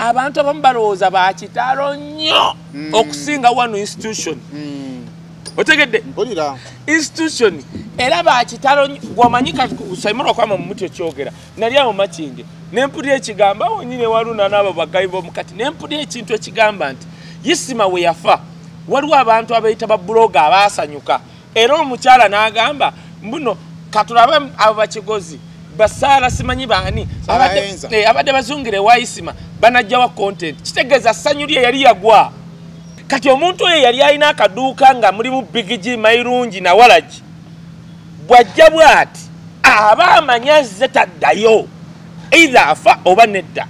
abantu abamu balowooza bakitalo nnyo okusinga wano institution otegedde institution era bakitalo gwamanyi Simon Okwama mu muti okyogera nali awo Makinge nempulira ekigamba wonyine waluna n'abo bagayi b'omukati nempulira ekintu ekigamba nti Yisima we yafa waliwo abantu abayita ba blogger abaasanyuka era omukyala n'agamba mbuno katulabe abo bakigozi basala simanyi baani abadde bazungire wa Yisima banajja wa content kitegeeza sanyu lye yali yagwa kati omuntu oyo yali alina akaduuka nga mulimu Big G Mairungi na Walaji bwajja bwati aba amanyaze taddayo either afa oba nedda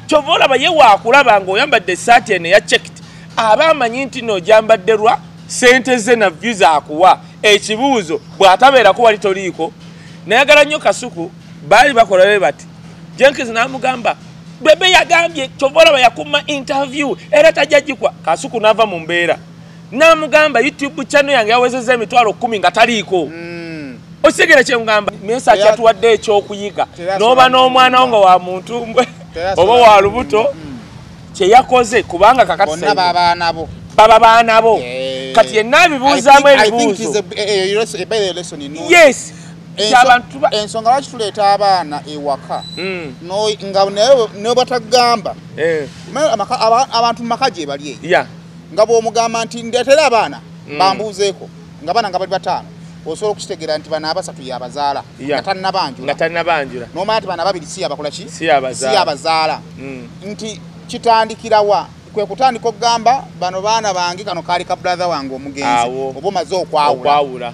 kyova olaba ye waakulaba ng'oyambadde essaati eno ya checked aba amanyi nti no gyambadderwa sente ze na views akuwa ekibuuzo bw'atabeerako wali toliiko nayagala nnyo Kasuku baali bakola be bati Jenkins n'amugamba bebe yagambye kyova olaba yakuma interview era tajja gikwa Kasuku n'ava mu mbeera n'amugamba YouTube channel yange yawezezza emitwalo 10 nga taliiko osigere kye ngamba mesa kyatuwadde ekyokuyiga n'oba n'omwana wange wa muntu oba wa lubuto kye yakoze kubanga kakati baba baana bo kati yenna bibuuzaamu ebibuuzo yes ensonga lwaki tuleeta abaana ewaka nga naye batagamba abantu mu maka gye bali eyo nga bw'omugamba nti ndeetera abaana bambuuzeeko nga baana nga bali 5 osobola okukitegera nti bana abasatu yabazaala nga tannabanjula n'omanya nti bana 2 si yabakola ki si yabazaala nti kitandikirawa kwe kutandika okugamba bano baana bange kano kaali ka brother wange omugenzi oba omaze okwawula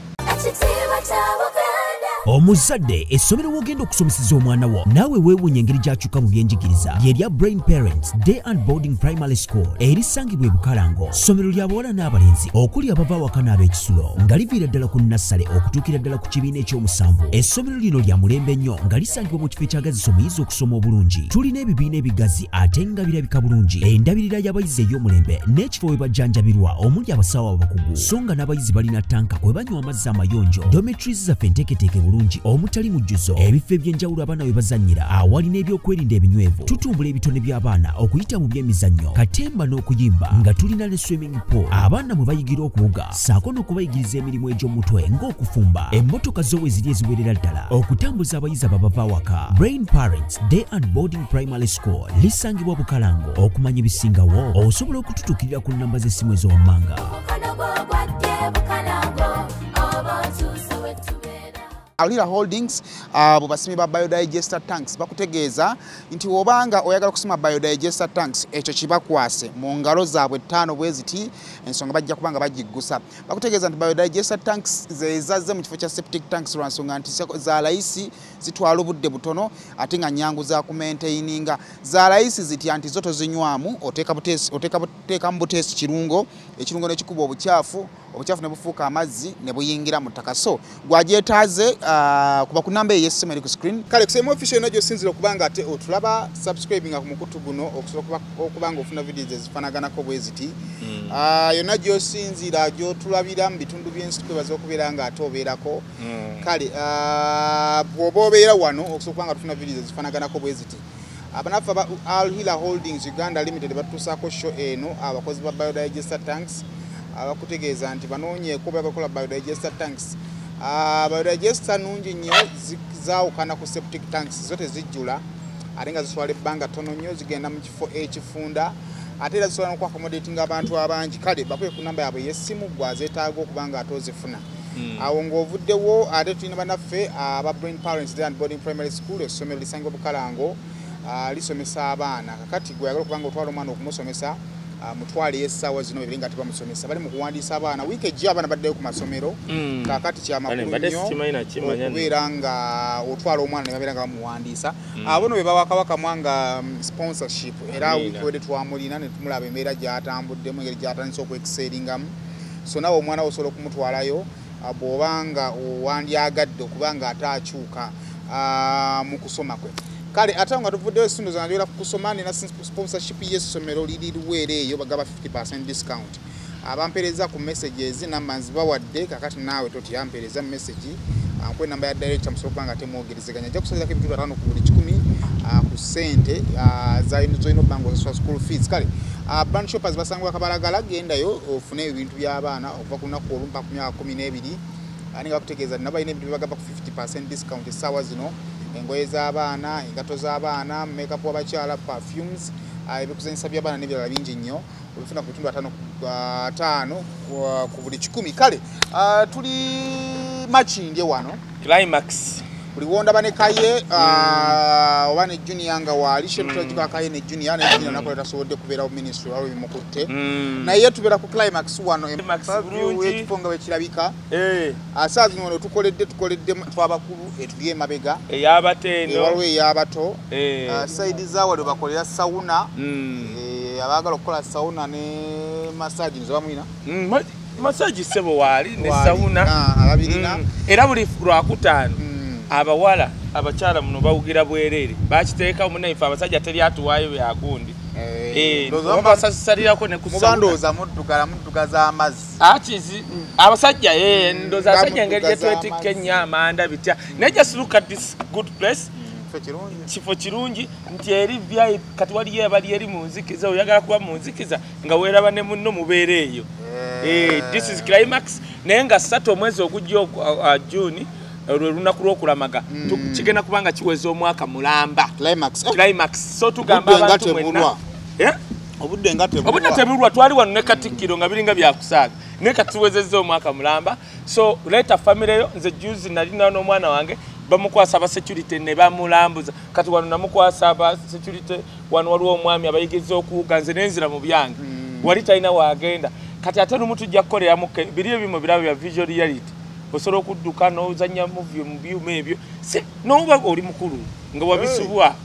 omuzadde essomero wogenda okusomeseza omwana wo naawe weewuunya engeri gy'akyuka mu byenjigiriza lyerya Brain Parents Day and Boarding Primary School erisangibwa e Bukalango ssomero lya bawala n'abalenzi okuli abava awaka n'ab'ekisulo nga liviira ddala ku nassale okutuukira ddala ku kibiina eky'omusanvu essomero lino lya mulembe nnyo nga lisangibwa mu kifo ekyagazisa omuyizi okusoma obulungi tulina ebibiina ebigazi ate nga birabika bulungi endabirira y'abayizi ey'omulembe n'ekifo we bajjanjabirwa omuli abasawo abakugu so nga n'abayizi balina tanka kwe banywa amazzi amayonjo dormitories zaffe enteeketeeke bulungi omutali mujjuzo ebifo eby'enjawulo abaana we bazannyira awali n'ebyokwerinda ebinywevu tutumbula ebitone by'abaana okuyita mu by'emizannyo katemba n'okuyimba nga tulina ne swimming pool abaana mwe bayigira okuwuga saako n'okubayigiriza emirimu egy'omutwe ng'okufumba emmotoka zo we ziri eziwerera ddala okutambuza abayizi ababava awaka Brain Parents Day and Boarding Primary School lisangibwa Bukalango okumanya ebisingawo osobola okututuukirira ku nnamba z'essimu ez'owammanga Alira Holdings bubasimi ba biodigester tanks bakutegeeza nti obanga oyagala kusima biodigester tanks ekyo kibakwase mu ngalo zaabwe 5 bweziti ensonga bajja kubanga bagiggusa bakutegeeza nti biodigester tanks zezazze mu kifo kya septic tanks lwansonga nti za layisi zitwala obudde butono ate nga nyangu za kumaintaininga za layisi zitya nti zo tozinywamu oteeka mu buteesi ekirungo ne kikuba obucaafu ne bufuuka amazzi ne buyingira mu ttaka so gwagyetaaze kuba ku namba ey'essimu eri ku screen kale kusema official eno gy'osinzira okubanga ate otulaba subscribing ku mukutu guno okusobola okubanga ofuna videos ezifanaganako bweziti yonna gy'osinzira gy'otulabira mu bitundu by'ensi twebaza okubeera nga ate obeerako kale bw'oba obeera wano okusobola okubanga tufuna videos ezifanaganako bweziti abanaffe aba Alhila Holdings Uganda Limited batusaako show eno abakozi ba biodigester tanks abakutegeeza nti banoonyeeko bagakola biodigester tanks biodigester nungi nnyo zaawukana ku septic tanks zo tezijjula ate nga zitwala ebbanga ttono nnyo zigenda mu kifo ekifunda ate era zisobola n'okwakommodatinga abantu abangi kale bakuye ku namba yaabwe y'essimu gwazeetaaga okuba nga ate ozifuna awo ng'ovuddewo ate tulina bannaffe aba Brain Parents Day and Boarding Primary School essomero lisangibwa Bukalango lisomesa abaana kakati gwe yagala okubanga otwala omwana okumusomesa mutwale essaawa zino bibiri nga tebamusomesa bali mu kuwandiisa abaana wiiki ejja abaana baddeyo ku masomero kakati kyamakulu nnyo okubeera nga otwala omwana ne babeera nga bamuwandiisa abono be bawakawakamu nga sponsorship era wiiki wedde twamulina ne tumulaba embeera gy'atambuddemu engeri gy'atandise okwekiseeringamu so nawe omwana we osobola okumutwalayo bw'oba nga owandyagadde okuba nga ate akyuka mu kusoma kwe kale ate nga tuvuddeyo ekitundu zanjogera ku kusoma nina sponsorship y'essomero liri luweera eyo bagaba 50% discount abampeereza ku messages namba nzibawadde kakati naawe totiyampeereza message nkwe namba ya director musobola kubanga temwogerezeganya ajja kusalirako ebitundu 5 ku buli 100 ku ssente z'olina obbanga osasula school fees kale brand shoppers basangwa kabalagala gendayo ofune ebintu by'abaana okuva ku lunaku olumu mpaka ku myaka 12 ani bakutegeeza nabo balina ebintu byebagamba ku 50% discount essaawa zino engoye z'abaana engato z'abaana makeup w'abakyala perfumes ebikuzanyisa by'abaana n'ebirala bingi nnyo obifuna ku bitundu 5 ku buli 10 kale tuli Makindye wano Climax buli wonda bane kaye oba ne junior nga wali shetutajika kaye ne junior nakola tasobodde kubeera mu ministry waliwo bimukutte naye tubeera ku Climax wano ekifonga wekirabika asaazi ngono tukoledde twabakulu etuli emabega eyabatendo waliwo eyabato saidi zawali bakolera sauna abagala okukola sauna ne massage nzo bamwina massage sebo wali ne sauna ababirina era buli lwakutaano abawala abakyala muno bawugira bwerere bakiteeka omunaife abasajja teri atuwaayo byagundi basasalirako ne kusandoza mudduka z'amazzi akizi abasajja ndoza asajja engeri gyetwetikka ennyo amanda bitya naye just look at this good place kifo kirungi nti eri vyayi kati waliyo abali eri mu nzikiza oyagala kuba mu nzikiza nga weeraba ne munno mubeera eyo this is Climax naye nga 3 omwezi ogujja June lwe lunaku lw'okulamaga kigenda kubanga kiweza omwaka mulamba Climax so tugamba abantu mwenna obudde tebulwa twali wano ne Katikkiro nga biringa byakusaaga naye kati tuwezezza omwaka mulamba so leeta famire yo nze juzi nalina n'omwana wange bamukwasa aba security ne bamulambuza kati wano namukwasa aba security wano waliwo omwami abayigiriza okuwuga nze nenzira mu byange wali talina waagenda kati ate lumu tujja kukoleramu biri ebimu birabo bya visual reality osobola okudduka n'ozannya movie mu byuma ebyo n'oba oli mukulu nga wabisubwa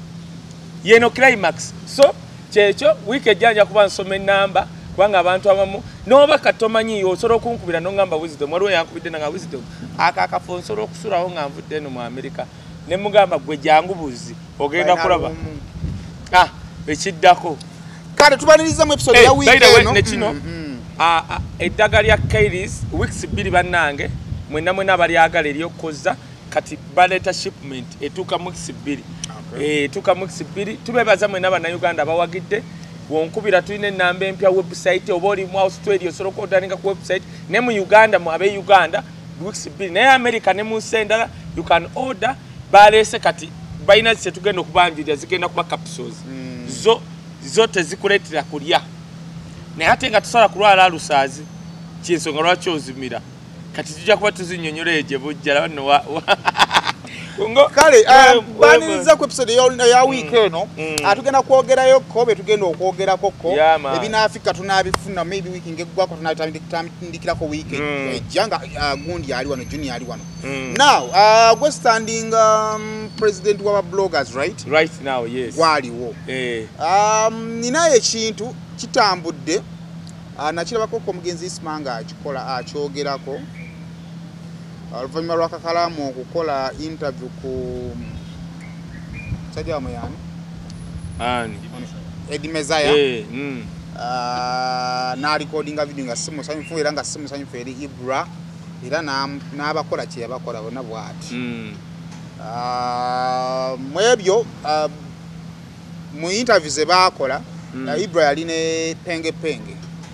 yeno Climax so kyekyo wiiki ejjanja kuba nsoma ennamba kubanga abantu abamu n'oba katomanyiyo osobola okunkubira n'ongamba wisdom waliwo yankubidde nanga wisdom akakafo nsobola okusulawo nga nvudde eno mu Amerika ne mugamba gwe jangu buzi ogenda kulaba ekiddako kale tubaniriza mu episode ya wiiki eno nekino eddaga lya Kairis weeks 2 bannange mwenna abalyagala eryokozza kati baleeta shipment etuuka mu weeks 2 etuuka mu weeks 2 tubebaza mwenna bannayuganda abawagidde wonkubira tulina ennamba empya website oba oli mu Australia osobola okwodaninga ku website ne mu Uganda mu abe Uganda weeks 2 naye America ne mu nsi endala you can order baleese kati balina zetugenda okubanjulira zigenda kuba capsules zo tezikuleetera kulya naye ate nga tusobola kulwala alusaazi kyensonga lwaki ozimira kati tujja kuba tuzinyonyola egye bujjala nno kale baniriza ku episode ya week eno atugenda kwogerayo ko betugenda okwogerako ko ebinaafika tunabifuna maybe week ngegwako tunatandikirako week ejjanga gundi ali wano junior ali wano now gwe standing president wa bloggers right now yes waliwo ninayo ekintu kitambudde nakirabako ko mugenzi Ismanga akikola akyogerako oluvannyuma lwakakalamu okukola interview ku sajja muyani Eddie Mezaya na recordinga video nga simu sanyifu era nga simu sanyifu eri Ibra era n'abakola kye yabakola bonna bwati mwebyo mu interview ze bakola Ibra yali ne penge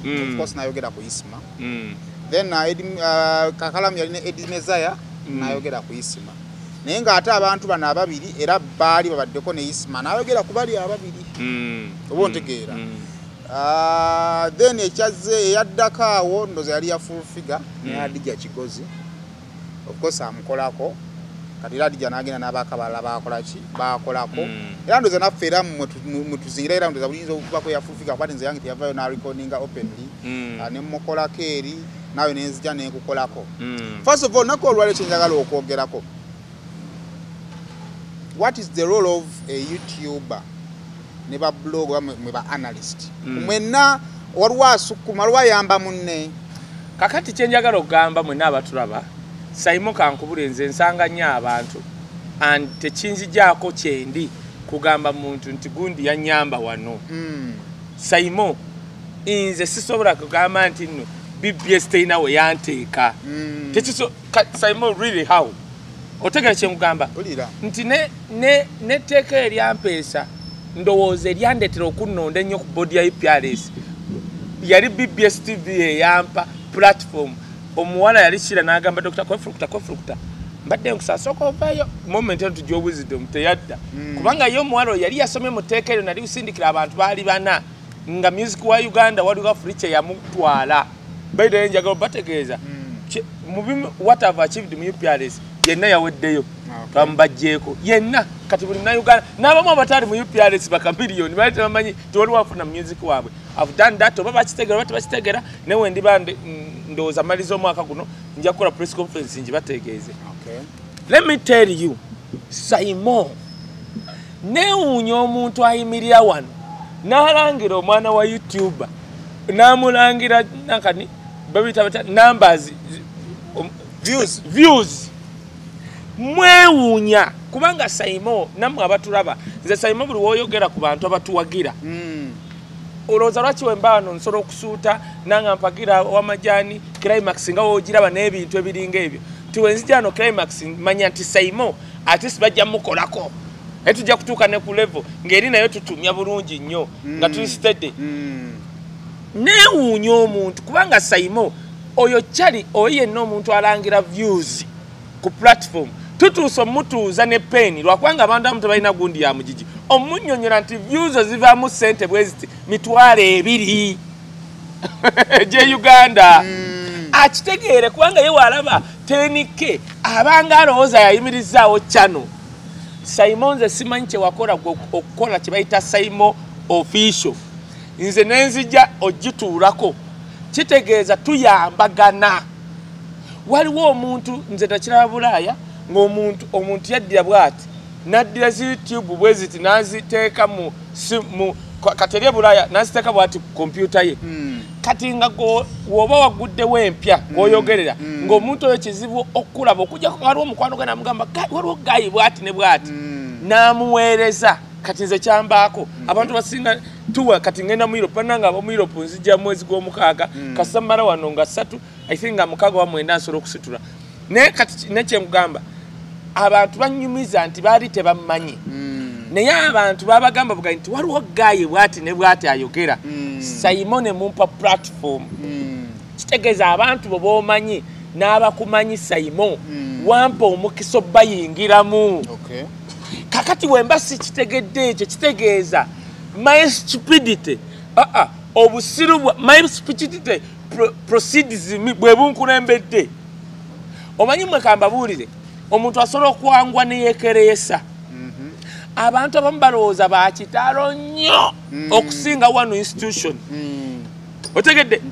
of course nayogera ku Isma then kakalamu yali ne Eddie Mezaya nayogera ku Isma naye nga ate abantu bano ababiri era baali babaddeko ne Isma nayogera ku bali ababiri oba ontegeera then ekyaze eyaddako awo ndoza yali ya full figure ne Adija Kigozi of course amukolako kati Adija n'agenda n'abakabala bakolako era ndoza naffe era mutuzingira era ndoza bulinza okubako ya full figure kwati nze yange teyavayo na recordinga openly ne mukolako eri nawe nenzija nekukolako first of all nako olwale kyenjagala okwogerako what is the role of a YouTuber ne ba blogger mwe ba analyst mwenna waliwo asukuma lwayamba munne kakati kyenjagala okugamba mwenna abatulaba Simon kankubule nze nsanga nnyo abantu and tekinzijaako kyendi kugamba muntu nti gundi yanyamba wano Simon inze sisobola kugamba nti nno BBS teina we yanteeka tekiso Simon really how otegera kye ngamba nti ne teeka eryampeesa ndowooza eryandetera okunnonda ennyo ku boodi ya UPRS yali BBS TV eyampa platform omuwala yali kira n'agamba Dr. Kwefulukuta mbadde nkusasooka ovaayo moment eno tujja wisdom teyadda kubanga ye omuwala yali yasomye mu tteeka eryo nali usindikira abantu baali bana nga music wa Uganda waliwo Africa yamutwala baide njagala bategeeza what have achieved mu UPRS yenna yaweddeyo bambajjeeko yenna kati buli na Uganda n'abamu abatali mu UPRS bakamiliyoni bali tebamanyi tewali wafuna music waabwe I've done that oba bakitegera oba tebakitegera newe ndiba ndowooza maliza omwaka guno nja kukola press conference nji bategeeze. Let me tell you Simon neewuunya omuntu ayimirira wano n'alangira omwana wa YouTuber n'amulangira nakani babita numbers views mwewuunya kubanga Simon namwe abatulaba nze Simon buli woyogera ku bantu abatuwagira olowooza lwaki wembaano nsobola okusuuta nanga mpagira wamajani climax nga woogiraba n'ebintu ebiringa ebyo tiwenzijano climax manya nti Simon ate sibajja mukolako etujja kutuuka ne ku level ng'eri nayo tutumya bulungi nnyo nga tuli steady neewuunya omuntu kubanga Simon oyo kyali oyo yenna omuntu alangira views ku platform tutuusa omutuuza ne peni lwakubanga abantu abamu tebalina gundi ya mugigi omunnyonnyola nti views zivaamu ssente bwe ziti 200 gye Uganda akitegeere kubanga ye walaba 10K abanga alowooza yayimirizaawo channel Simon nze simanyi kye wakola okukola kye bayita Simon official nze nenzija ogituulako kitegeeza tuyambagana waliwo omuntu nze takiraba Bulaaya ng'omuntu yaddira bw'ati naddira zi YouTube bwe ziti n'aziteeka mu katerye Bulaaya n'aziteeka bw'ati ku kompyuta ye kati nga woba waguddewo empya ng'oyogerera ng'omuntu oyo kizibu okulaba okujjako waliwo omukwano gwe n'amugamba waliwo gayi bw'ati ne bw'ati n'amuweereza kati nze kyambaako abantu basinga tuwa kati ngenda mu Europe nanga abo Europe nzija mwezi gw'omukaaga kasamara wano nga 3 I think nga mukaaga wa mwenda nsobola okusitula ne kati nekye mugamba abantu banyumiza nti baali tebamanyi naye abantu babagamba buga nti waliwo gaye bwati ne bwati ayogera Simon mumpa platform kitegeeza abantu bo bomanyi n'abakumanyi Simon wampa omukiso bayingiramu kakati wemba si kitegedde ekyo kitegeeza my stupidity obusiru my stupidity proceeds bwe bunkulembedde omanyi mwe kambabuulire omuntu asobola okwangwa ne yeekereesa abantu abamu balowooza bakitalo nnyo okusinga wano institution otegedde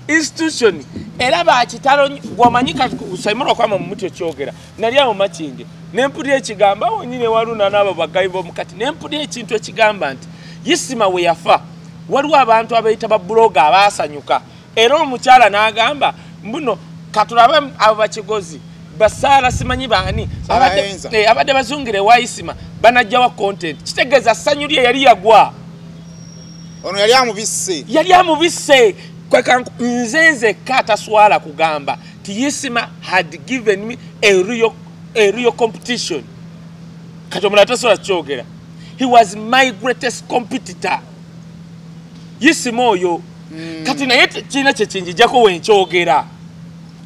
institution era bakitalo gwamanyi Simon okwama mu muti ekyogera nali awo makinge nempulira ekigamba wonyine waluna n'abo bagayi b'omukati nempulira ekintu ekigamba nti Yisima we yafa waliwo abantu abayita ba blogger abaasanyuka era omukyala n'agamba mbuno katulabe abo bakigozi basaala simanyi baani abadde bazungire wa Yisima banajjawa content kitegeeza ssanyu lye yali yagwa ono yali amubisse kweka nzenze kata swala kugamba ti Yisima had given me a real competition kati omulala tasobola kyogera he was my greatest competitor Yisima oyo kati naye kiina kyekinjijjako wenkyogera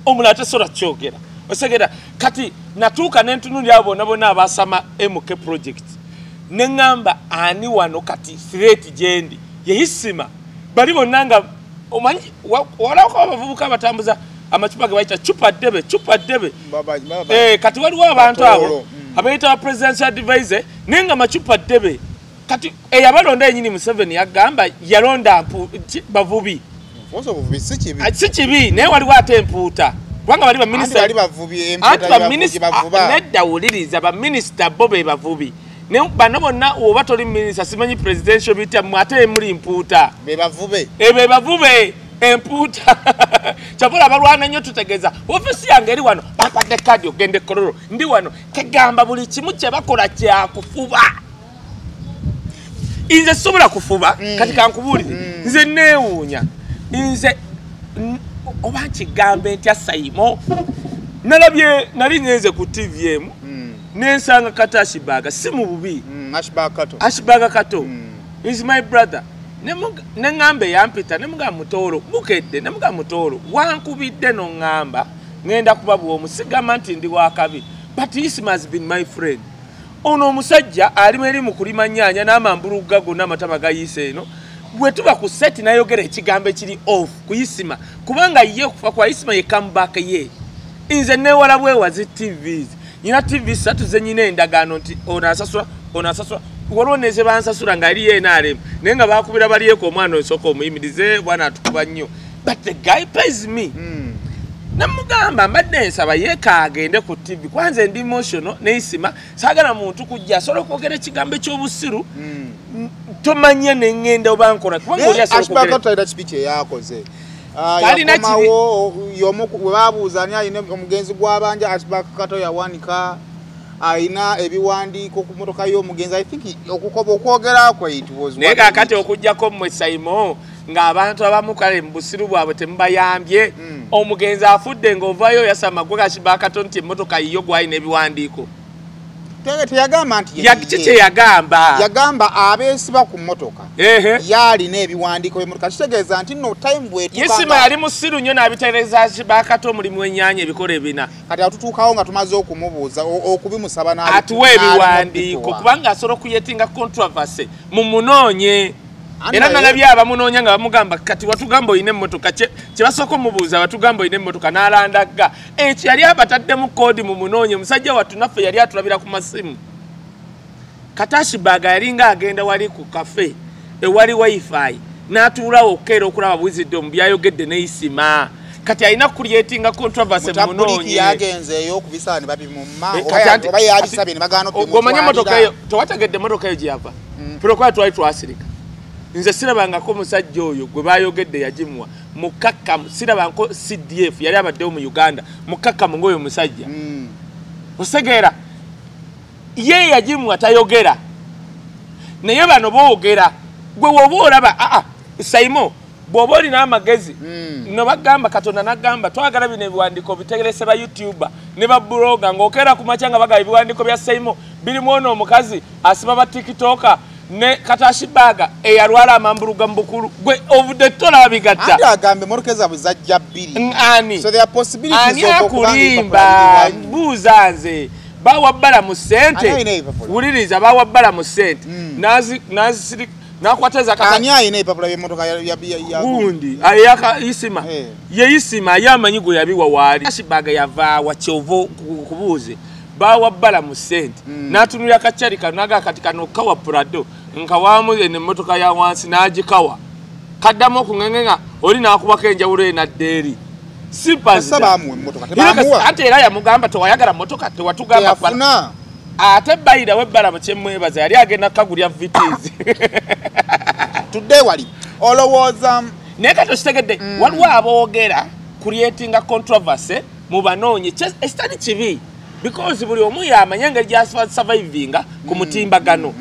omulala tasobola kyogera osegera kati natuuka nentunulira abo bonna abasama MK project neŋŋamba ani wano kati threat gyendi ye Yisima bali bonna nga omanyi walako abavubuka abatambuza amacupa ge bayita chupa debe kati waliwo abantu abo abayita presidential advisor nenga macupa debe kati eyabalonda yenyini Museveni yagamba yalonda bavubi si kibi naye waliwo ate empuuta kubanga bali baminister nedda wuliriza baminister bo be bavubi ne bano bonna oba toli minister simanyi presidential bita mwate muri impuuta be bavube empuuta kyabula abalwana nnyo tutegeeza ofisi yange eri wano bapadde kadi ogende kororo ndi wano kegamba buli kimu kye bakola kyakufuba nze sobola kufuba kati kankubuulire nze neewuunya nze oba nkigambe ntya Simon nalabye nali ngenze ku TV emu nensanga Katashi Baga si mu bubi Ashbaga Kato is my brother nengambe yampita nemuga mutoro bukedde nemuga mutoro wankubidde no ngamba ngenda kubabu omusigama nti ndi wakabi but this has been my friend ono omusajja ali meri mu kulima nnyanya n'amambulu gago n'amatama gayise eno bwe tuba ku set nayogera ekigambo kiri off kuyisima kubanga ye kufa kwa Isima ye comeback ye inze ne wala bwe wazi TVs nyina TV satu zenyine endagano nti onasaswa waloneze bansasula nga ali ye NRM nenga bakubira bali yeko omwana osoko omuyimirize bwana atukuba nnyo but the guy pays me namugamba mbadde nsaba yeka agende ku TV kwanza ndi emotional ne Isima sagala muntu kujja solo kwogera ekigambo ky'obusiru tomanya nengenda obankola kubanga oli asolo kwogera Ashbaga Kato speech yakoze yakomawo yomu babuuzani ayine omugenzi gw'abanja Ashbaga Kato yawanika aina ebiwandiiko ku motoka y'omugenzi I think okukoba okwogera kwe it was naye kakati okujjako mmwe Saimo ng'abantu abamu kale mu busiru bwabwe temubayambye omugenzi afudde ng'ovayo yasama gwe Ashbaga Kato nti emmotoka yiyo gwalina ebiwandiiko teyagamba nti yagamba abeesiba ku mmotoka yalina ebiwandiiko by'emmotoka kitegeeza nti no time bwetuka Isima yali musiru nnyo n'abitereza Ashbaga Kato omulimu w'ennyaanya ebikola ebina kati atutuukawo nga tumaze okumubuuza okubimusaba atuwa ebiwandiiko kubanga asobola okuyetinga controversy mu munoonye era nalabye abamunoonya nga bamugamba kati watugamba oyina emmotoka kye basooka omubuuza batugamba oyina emmotoka n'alandagga ekyo yali abataddemu koodi mu munoonye musajja wattu naffe yali atulabira ku masimu Katashi Baga yalinga agenda wali ku kafe ewali wifi n'atuulawo okukeera okulaba Wisdom byayogedde ne Isima kati alina creatinga controversy mu munoonye yagenzeeyo okubisaani babimumma oba yabisabye ne bagaana ogomanye emmotoka eyo tewategedde emmotoka eyo gye yava pulokwaya twali twasirika nze sirabangako musajja oyo gwe bayogedde yagimuwa mukakkamu sirabanko CDF yali abaddewo mu Uganda mukakkamu ng'oyo musajja osegeera ye yagimuwa tayogera naye bano boogera gwe woba olaba Saimo bw'oba olina amagezi no bagamba Katonda n'agamba twagala bino ebiwandiiko bitegerese ba YouTuber ne ba blogger ng'okeera ku makya nga bagaba ebiwandiiko bya Saimo birimu ono omukazi asiba ba TikToker ne Katashi Baga eyalwala amambuluga mbukulu gwe ovudde tola bigatta andi agambe motoka zaabwe zajja bbiri so there are possibilities of okulimba buuza nze bawa bbala mu ssente wuliriza bawa bbala mu ssente nazi nakwateza kata ani ayina ipapula by'emmotoka ya gundi ayaka Isima ye Isima yamanyi gwe yabiwa wali Katashi Baga yava wa Kyovo kubuuze bawa bbala mu ssente n'atunulira kacari kanaga kati kano kawa Prado nka wamu ene mmotoka ya wansi n'agikawa kaddamu okung'eng'enga oli n'akubako enjawulo enaddeeri sabamu emmotoka tebamuwa ate era yamugamba tewayagala mmotoka tewatugamba ate bayira webbala mu kyemmwebaza yali agenda kagulya vitizi tudde wali olowooza naye kati okitegedde waliwo aboogera creatinga controversy mu banoonye ekitali kibi because buli omu yamanya engeri survivinga ku mutimbagano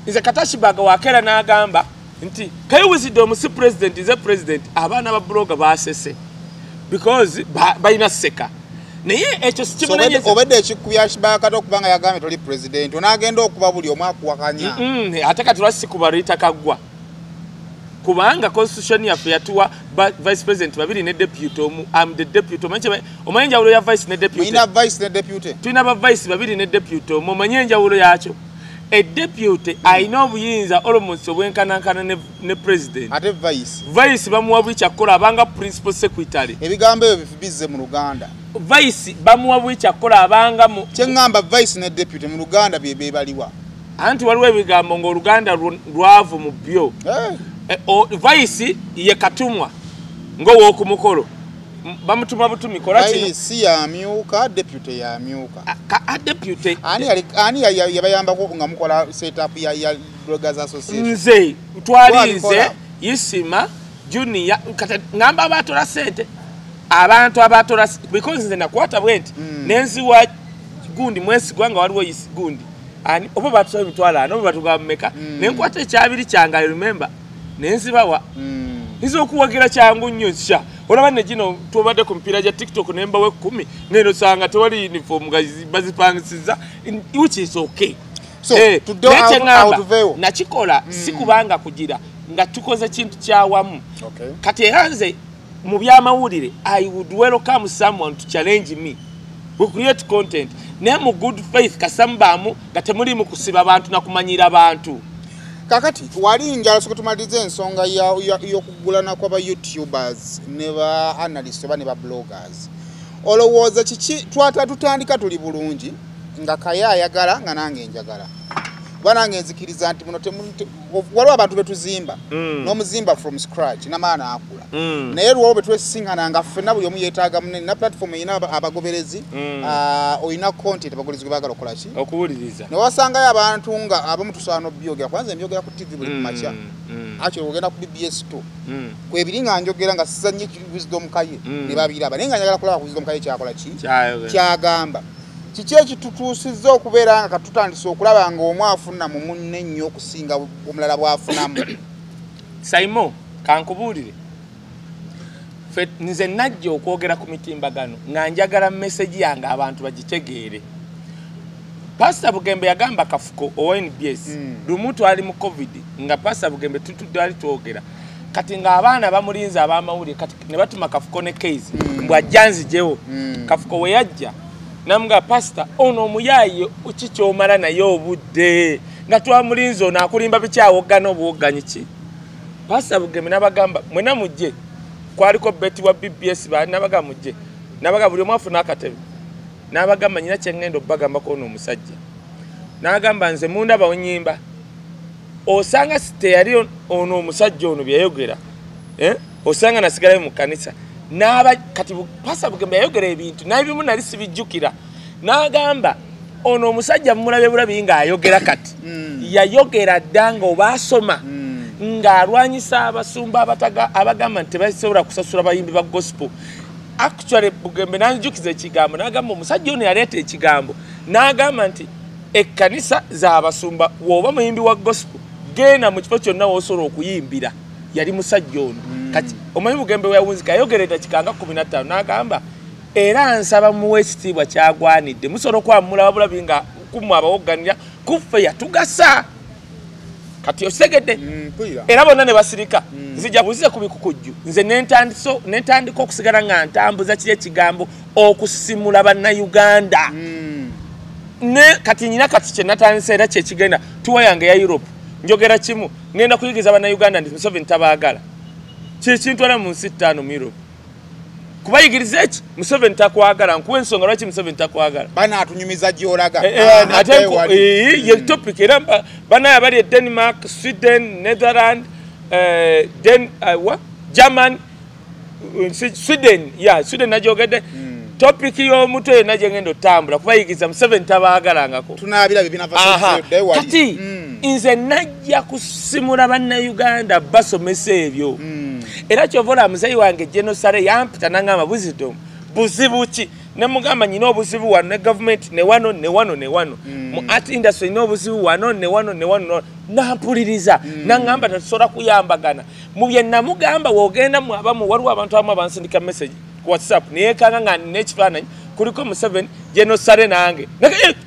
nze Katashi Baga wakeera n'agamba nti kayi Wisdom si president nze president abaana ba blogger baasese because balina seka naye ekyo sikimunenyeza obedde ekikubya Ashbaga Kato okubanga yagambye toli president onaagenda okuba buli omu akuwakanya ate kati lwasikuba litakagwa kubanga constitution yaffe yatuwa vice president babiri ne deputy omu am the deputy omanyi enjawulo ya vice ne deputy tulina ba vice babiri ne deputy omu omanyi enjawulo yakyo a deputy ayina obuyinza almost obwenkanankana ne president ate vice bamuwa bw'ekyakukola abanga principal secretary ebigambo ebyo bifibizze mu Luganda vice bamuwa bw'ekyakukola abanga mu kyeŋŋamba vice ne deputy mu Luganda bye baliwa anti waliwo ebigambo ng'Oluganda lwavu mu byo vice ye katumwa ng'ow'okumukolo bamutuma butumi kola kino vice yamyuka deputy yamyuka deputy ani yabayambako nga mukola setup ya bloggers association nze twalinze Isima junior kata ngamba abatola sente abantu abatola because nze nakwata bwenti nenziwa gundi mwesi gwanga waliwo gundi ani obo batusobe mitwala no batugamba meka nenkwata ekyabiri kyanga remember nenzibawa Izo okuwagira kyangu nnyo sha. Olaba ne gino tubadde ku mpira ja TikTok nemba we 10 ngeno sanga tewali uniform bazipangisiza which is okay. So to do out of veil nakikola sikubanga kugira nga tukoze kintu kyawamu. Okay. Kati yanze mu byamawulire I would welcome someone to challenge me. We create content. Nemu good faith kasambamu gatemuli mu kusiba abantu na kumanyira abantu. Kakati wali njala sokutumalize ensonga yo kugulana kwa YouTubers ne ba analysts ba ne ba bloggers. Olowooza kiki tutandika tuli bulungi nga kaya ayagala nga nange njagala. Banange nzikiriza nti muno waliwo abantu betuzimba n'omuzimba from scratch n'amaana akula naye lwo betwesisinkana nga ffenna buli omu yeetaaga munene na platform eyina abagoberezi oyina content abagoberezi gwe baagala okukola ki okuwuliriza ne wasangayo abantu nga abamu tusobola n'obyogera kwanza embyogera ku TV buli kumakya actually ogenda ku BBS 2 kwebiri nga njogera nga sisanye wisdom kaye ne babiraba naye nga njagala kulaba ku wisdom kaye kyakola ki kyagamba kiki ekitutuusizza okubeera nga katutandise okulaba nga omu afuna mu munne nnyo okusinga omulala bw'afunamu. Simon kankubuulire nze najja okwogera ku mitimbagano nga njagala message yange abantu bagitegeere. Pastor Bugembe yagamba kafuko ONBS lumu twali mu COVID nga Pastor Bugembe tutudde twogera kati nga abaana bamulinza abamawulire kati ne batuma kafuko ne case mbwajjanzi jewo kafuko we yajja namga pastor ono omuyaye ukikyomala naye obudde nga twamulinza ono akulimba bikyawogana obuwoganyiki. Pastor Bugembe nabagamba mwena mujje kwaliko beti wa BBS ba nabaga mujje nabaga buli mwafu nakatebe nabagamba nyina kyengendo bagamba ko ono omusajja nagamba nze munda bawonyimba osanga site yali ono omusajja ono byayogera osanga nasigala mu kanisa naba kati Pastor Bugembe yayogera ebintu nabimu nali sibijjukira nagamba ono omusajja mulabe bulabi nga ayogera kati yayogera danga obasoma nga alwanyisa abasumba abagamba nti basobola kusasula bayimbi ba gospel. Actually Bugembe nanjukiza ekigambo nagamba omusajja ono yaleeta ekigambo nagamba nti ekkanisa z'abasumba woba muyimbi wa gospel genda mu kifo kyonna wosobola okuyimbira yali musajja ono. Kati omanyi Bugembe yawunzika ayogerera kikanga 15 nagamba era nsaba muwe ekitiibwa kyagwanidde musobola okwamula wabula binga kumu abawoganira kuffe yatugasa kati osegedde era bonna ne basirika nzija buzize kubikukujju nze nentandika okusigala nga ntambuza kiri ekigambo okusimula bannayuganda ne kati nyina kati kye natandise era kyekigenda tuwa yange ya Europe njogera kimu ngenda kuyigiza bannayuganda ndi Museveni tabaagala kyekintwala mu nsi 5 mu Europe kubayigiriza eki Museveni takwagala nkuwa ensonga lwaki Museveni takwagala bana atunyumiza gyolaga ate ye topic era bana abali Denmark, Sweden, Netherlands, German, Sweden Sweden najogedde topic y'omutwe naje ngendo tambula kubayigiza Museveni tabaagalangako tunabira bibinava kati nze najja kusimula bannayuganda basomesa ebyo era kyovola muzeyi wange Genosare yampita nangamba buzibu ki ne mugamba nyina obuzibu wano ne government ne wano mu art industry no obuzibu wano ne wano nampuliriza nangamba tasobola kuyambagana mu bye namugamba wogenda mu abamu waliwo abantu abamu abansindika message ku WhatsApp niyekanga nga nekifaananyi kuliko Museveni Genosare nange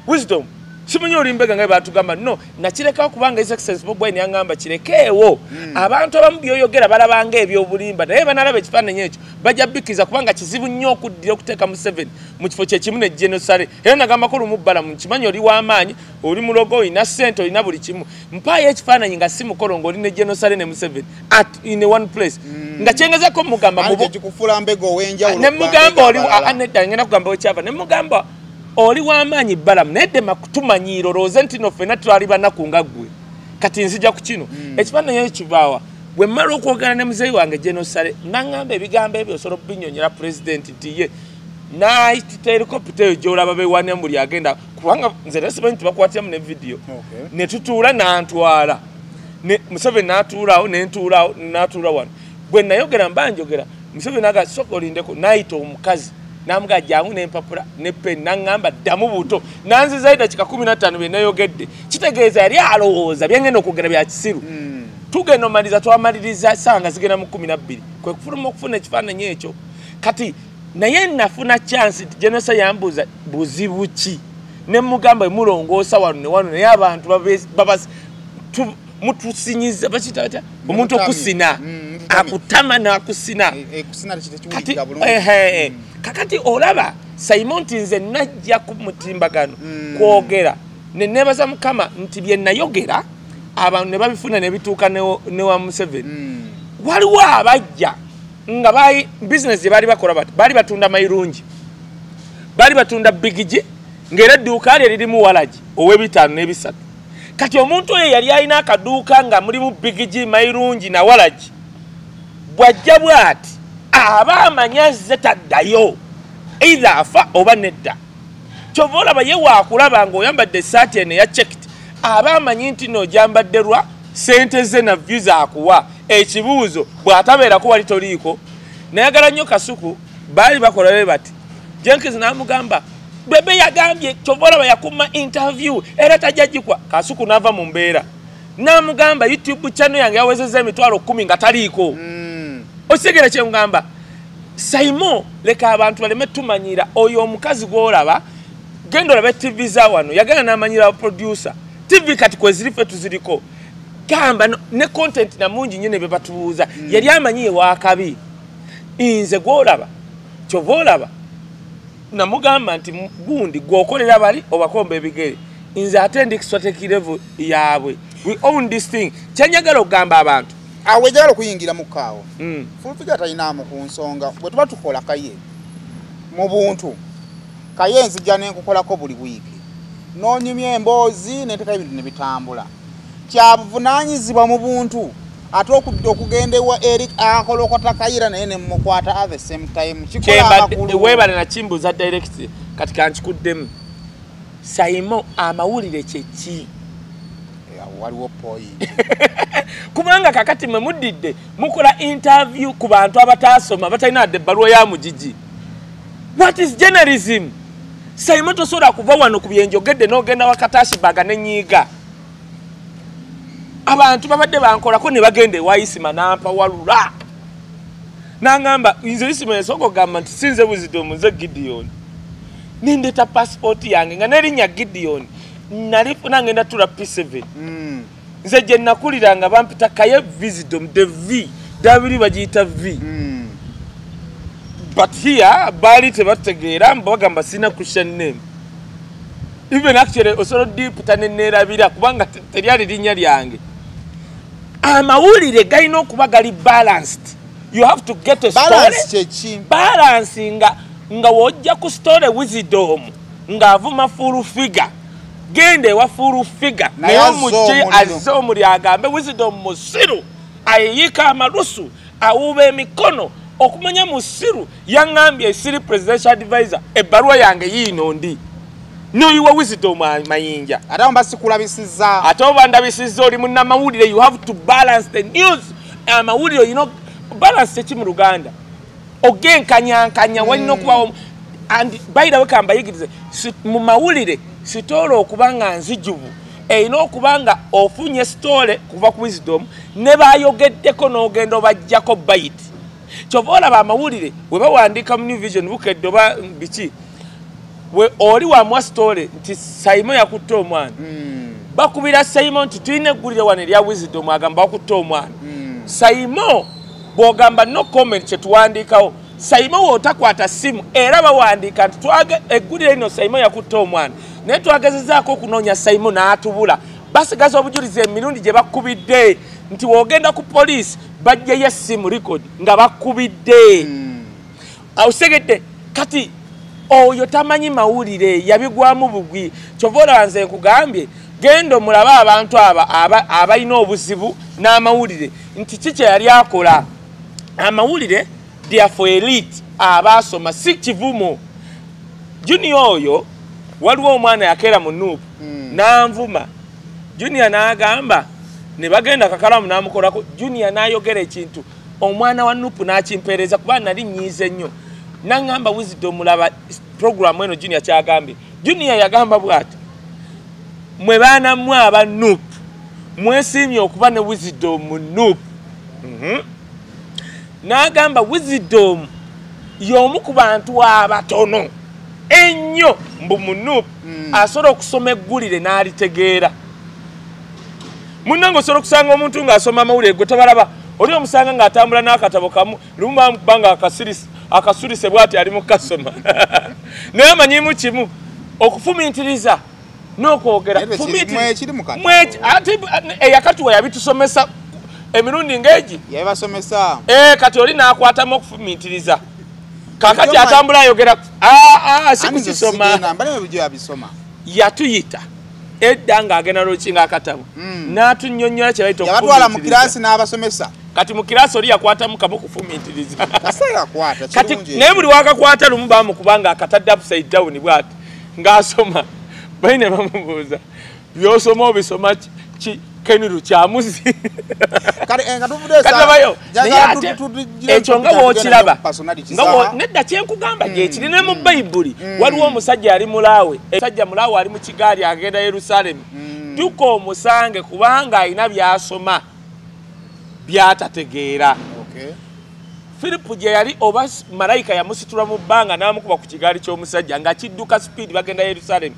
wisdom simunye olimbega nga batugamba no nakireka kubanga His Excellency Bob Wine yangamba kirekeewo abantu abamu byoyogera balabanga ebyobulimba naye banalaba ekifaananyi ekyo bajja bikiza kubanga kizibu nnyo okuddira okuteeka Museveni mu kifo kyekimu ne Genosare era nagamba ko lumubbala mu kimanyi oli w'amaanyi oli mulogo olina ssente olina buli kimu mpaayo ekifaananyi nga si mukolongo oli ne Genosare ne Museveni in one place nga kyengezako mugamba kufula mbego wenjawulo ne mugamba oli anedda ngenda kugamba wekyava ne mugamba oli w'amaanyi bbalamu nedde makutumanyiiro looze nti no ffenna twali banaku nga ggwe kati nzija ku kino ekifaananyi ekyo kivaawa bwe mmala okwogera ne muzeeyi wange Genosare naŋŋamba ebigambo ebyo osobola okubinyonyera pulezidenti nti ye naayitita helikopita eyo gy'olaba beewaanira mu buli agenda kubanga nze nesimanyi nti bakwatiramu ne vidiyo ne tutuula n'antwala Museveni n'atuulaawo nentuulaawo n'atuula wano bwe nayogera mba njogera Museveni aga soka olindeko naayita omukazi namuga jangu n'empapula ne pen nangamba ddamu buto nanziza ida kika 15 bye nayogedde kitegeeza yali alowooza byengenda okugera bya kisiru tugenda omaliza twamaliriza sanga zigenda mu 12 kwe kufuluma okufuna ekifaananyi ekyo kati naye nafuna chance Genosa yambuza buzibu ki ne mugamba mulongoosa wano naye abantu mutusinyiza bakita omuntu okusina akutama nakusina kakati olaba Simon Tinze najja ku mutimbagano kwogera nenebaza mukama nti bye nayogera abantu ne babifuna ne bituuka ne wa Museveni waliwo abajja nga bayi business bali bakola bali batunda mayirungi bali batunda bigiji ngera duuka lirimu walaji ow'ebitaano n'ebisatu kati omuntu oyo yali alina akaduuka nga mulimu bigiji mayirungi na walaji bwajja bwati aba amanya ze taddayo either afa oba nedda kyova olaba ye waakulaba ng'oyambadde essaati eno eya checked aba amanyi nti no gyambadderwa sente ze na views akuwa ekibuuzo bw'atabeerako wali toliiko nayagala nnyo Kasuku baali bakola be bati Jenkins n'amugamba bebe yagambye kyova olaba yakuma interview era tajjagikwa Kasuku n'ava mu mbeera n'amugamba YouTube channel yange yawezezza emitwalo 10 nga taliiko osigere kye ngamba Simon leka abantu baleme tumanyira oyo omukazi gw'olaba genda olabe TV za wano yagala n'amanyira producer TV kati kwezirife tuziriko gamba ne content na mungi nyine be batubuuza yali amanyiye wakabi inze gw'olaba kyova olaba namugamba nti gundi gwokolera bali obakomba ebigere inze ate ndi strategic level yaabwe we own this thing kyenjagala okugamba abantu awe jagala okuyingira mu kaawo Full-Figure talinamu ku nsonga bwe tuba tukola kaye mu buntu kaye nzija nenkukolako buli wiiki noonyumya emboozi neteka ebintu ne bitambula kyabuvunaanyizibwa mu buntu ate okugenda ewa Eric akolokota kayira naye ne mukwata at the same time kikola amakulu webale na kimbuza direct kati kanchikuddemu Simon amawulire kyeki waliwo point kubanga kakati mwe muddidde mukola interview ku bantu abatasoma batalina adde ebbaluwa ya mujiji what is journalism Simon tosobola kuva wano ku byenjogedde n'ogenda wakatashi baga n'enyiiga abantu babadde bankolako ne bagende waisima nampa walula nangamba nze isima esoko gamba nti sinze Wisdom nze Gideon nindeta passport yange nga nerinya Gideon nalifuna ngenda tula P7 nze je nakuliranga bampita kaye Wisdom the V W bagiyita V but here bali tebategeera mbagamba sina Christian name even actually osoro deep tanenerabira kubanga teryali linya lyange amawulire galina okuba gali balanced you have to get a story balance nga wojja ku story Wisdom nga avuma Full-Figure gende wa Full-Figure naye mujje azze omuli agambe Wisdom musiru ayiyika amalusu awuba emikono okumanya musiru yangambye siri presidential advisor ebbaluwa yange yiino ndi noyiwa Wisdom mayinja ate mbasikulabisiza ate oba ndabisiza oli munnamawulire you have to balance the news amawulire you know balance ki mu Luganda ogenkanyankanya walina okubawo and by the way kambayigirize mu mawulire sitolo okubanga nzijuvu erina okubanga ofunye story kuva ku Wisdom ne bayogeddeko n'ogenda obajjako bite kyova olaba amawulire we bawandiika mu New Vision bukedde oba biki we oli wamwa story nti Simon yakutte omwana bakubira Simon nti tulina eggulire wano erya Wisdom agamba wakutte omwana Simon bw'ogamba no comment kyetuwandiikawo Simon wootakwata simu era bawandiika nti eggulire lino Simon yakutte omwana naye twagezezaako okunoonya Simon n'atubula basigaza obujulizi emirundi gye bakubidde nti woogenda ku poliisi bajjayo essimu record nga bakubidde awusegedde kati oyo tamanyi mawulire yabigwamu bugwi kyova olaba nze nkugambye genda omulabe abantu abalina obuzibu n'amawulire nti kiki yali akola amawulire they are for elite abasoma si kivumo Junior oyo waliwo omwana yakeera mu Nuupu n'anvuma Junior n'agamba ne bagenda kakalamu n'amukolako Junior n'ayogera ekintu omwana wa Nuupu n'akimpeereza kuba nali nyiize nnyo nangamba Wisdom mulaba program eno Junior kyagambye Junior yagamba bwati mwe baana mmwe aba Nuupu mwesimye okuba ne Wisdom Nuup. N'agamba Wisdom y'omu ku bantu abatono ennyo mbu mu Nuup asobola okusoma eggulire n'alitegeera. Munnange osobola okusanga omuntu ng'asoma amawulire gwe tobalaba oli omusanga ng'atambula n'akatabo kamu lumu bamukubanga akasurise bw'ati ali mu kasoma naye amanyimu kimu okufumiitiriza n'okwogera eyakatuwa yabitusomesa emirundi ng'egi kati oli n'akwatamu okufumiitiriza kakati atambula ayogera si kukisoma yatuyita edda ng'agenda lwokinga akatabo n'atunnyonnyola kye bayita yabatwala mu kiraasi n'abasomesa kati mu kiraasi oli yakwatamu kamu okufumiitiriza kati naye buli wakakwata lumu bamukubanga akatadde upside down bw'ati ng'asoma bali ne bamubuuza by'osoma obisoma Keniru kyamuzi katabayo ekyo nga wookiraba nedda kyenkugamba gyekiri ne mu Bayibuli waliwo omusajja yali mulaawe omusajja mulaawe ali mu kigaali agenda Yerusaalemi tuka omusange kubanga alina by'asoma by'atategeera Filipu gye yali oba malayika yamusitula mu bbanga n'amukuba ku kigaali ky'omusajja nga kidduka speed bagenda Yerusaalemi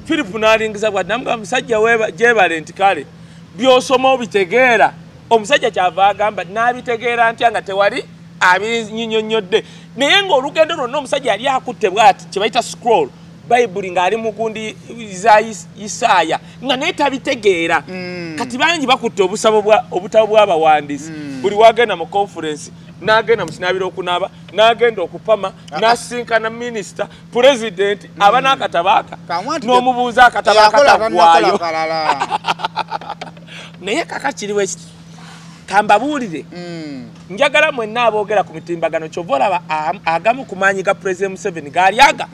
Filipu n'alingiza bw'ati n'amugamba musajja gyebale nti kale by'osoma obitegeera omusajja kyava agamba n'abitegeera ntya nga tewali abinnyonnyodde naye ng'olugendo lwonna omusajja yali akutte bw'ati kye bayita scroll Bayibuli ng'ali mu gundi za Isaaya nga naye tabitegeera kati bangi bakutte obutabo bw'abawandiisi buli wagenda mu conference n'agenda mu kinaabiro okunaaba n'agenda okupama n'asinkana minisita pulezidenti aba n'akatabo aka n'omubuuza akatabo akatagwayo naye kaka kiriwo ekiti kambabuulire njagala mwenna aboogera ku mitimbagano kyova olaba agamu ku maanyi ga President Museveni gaalyaga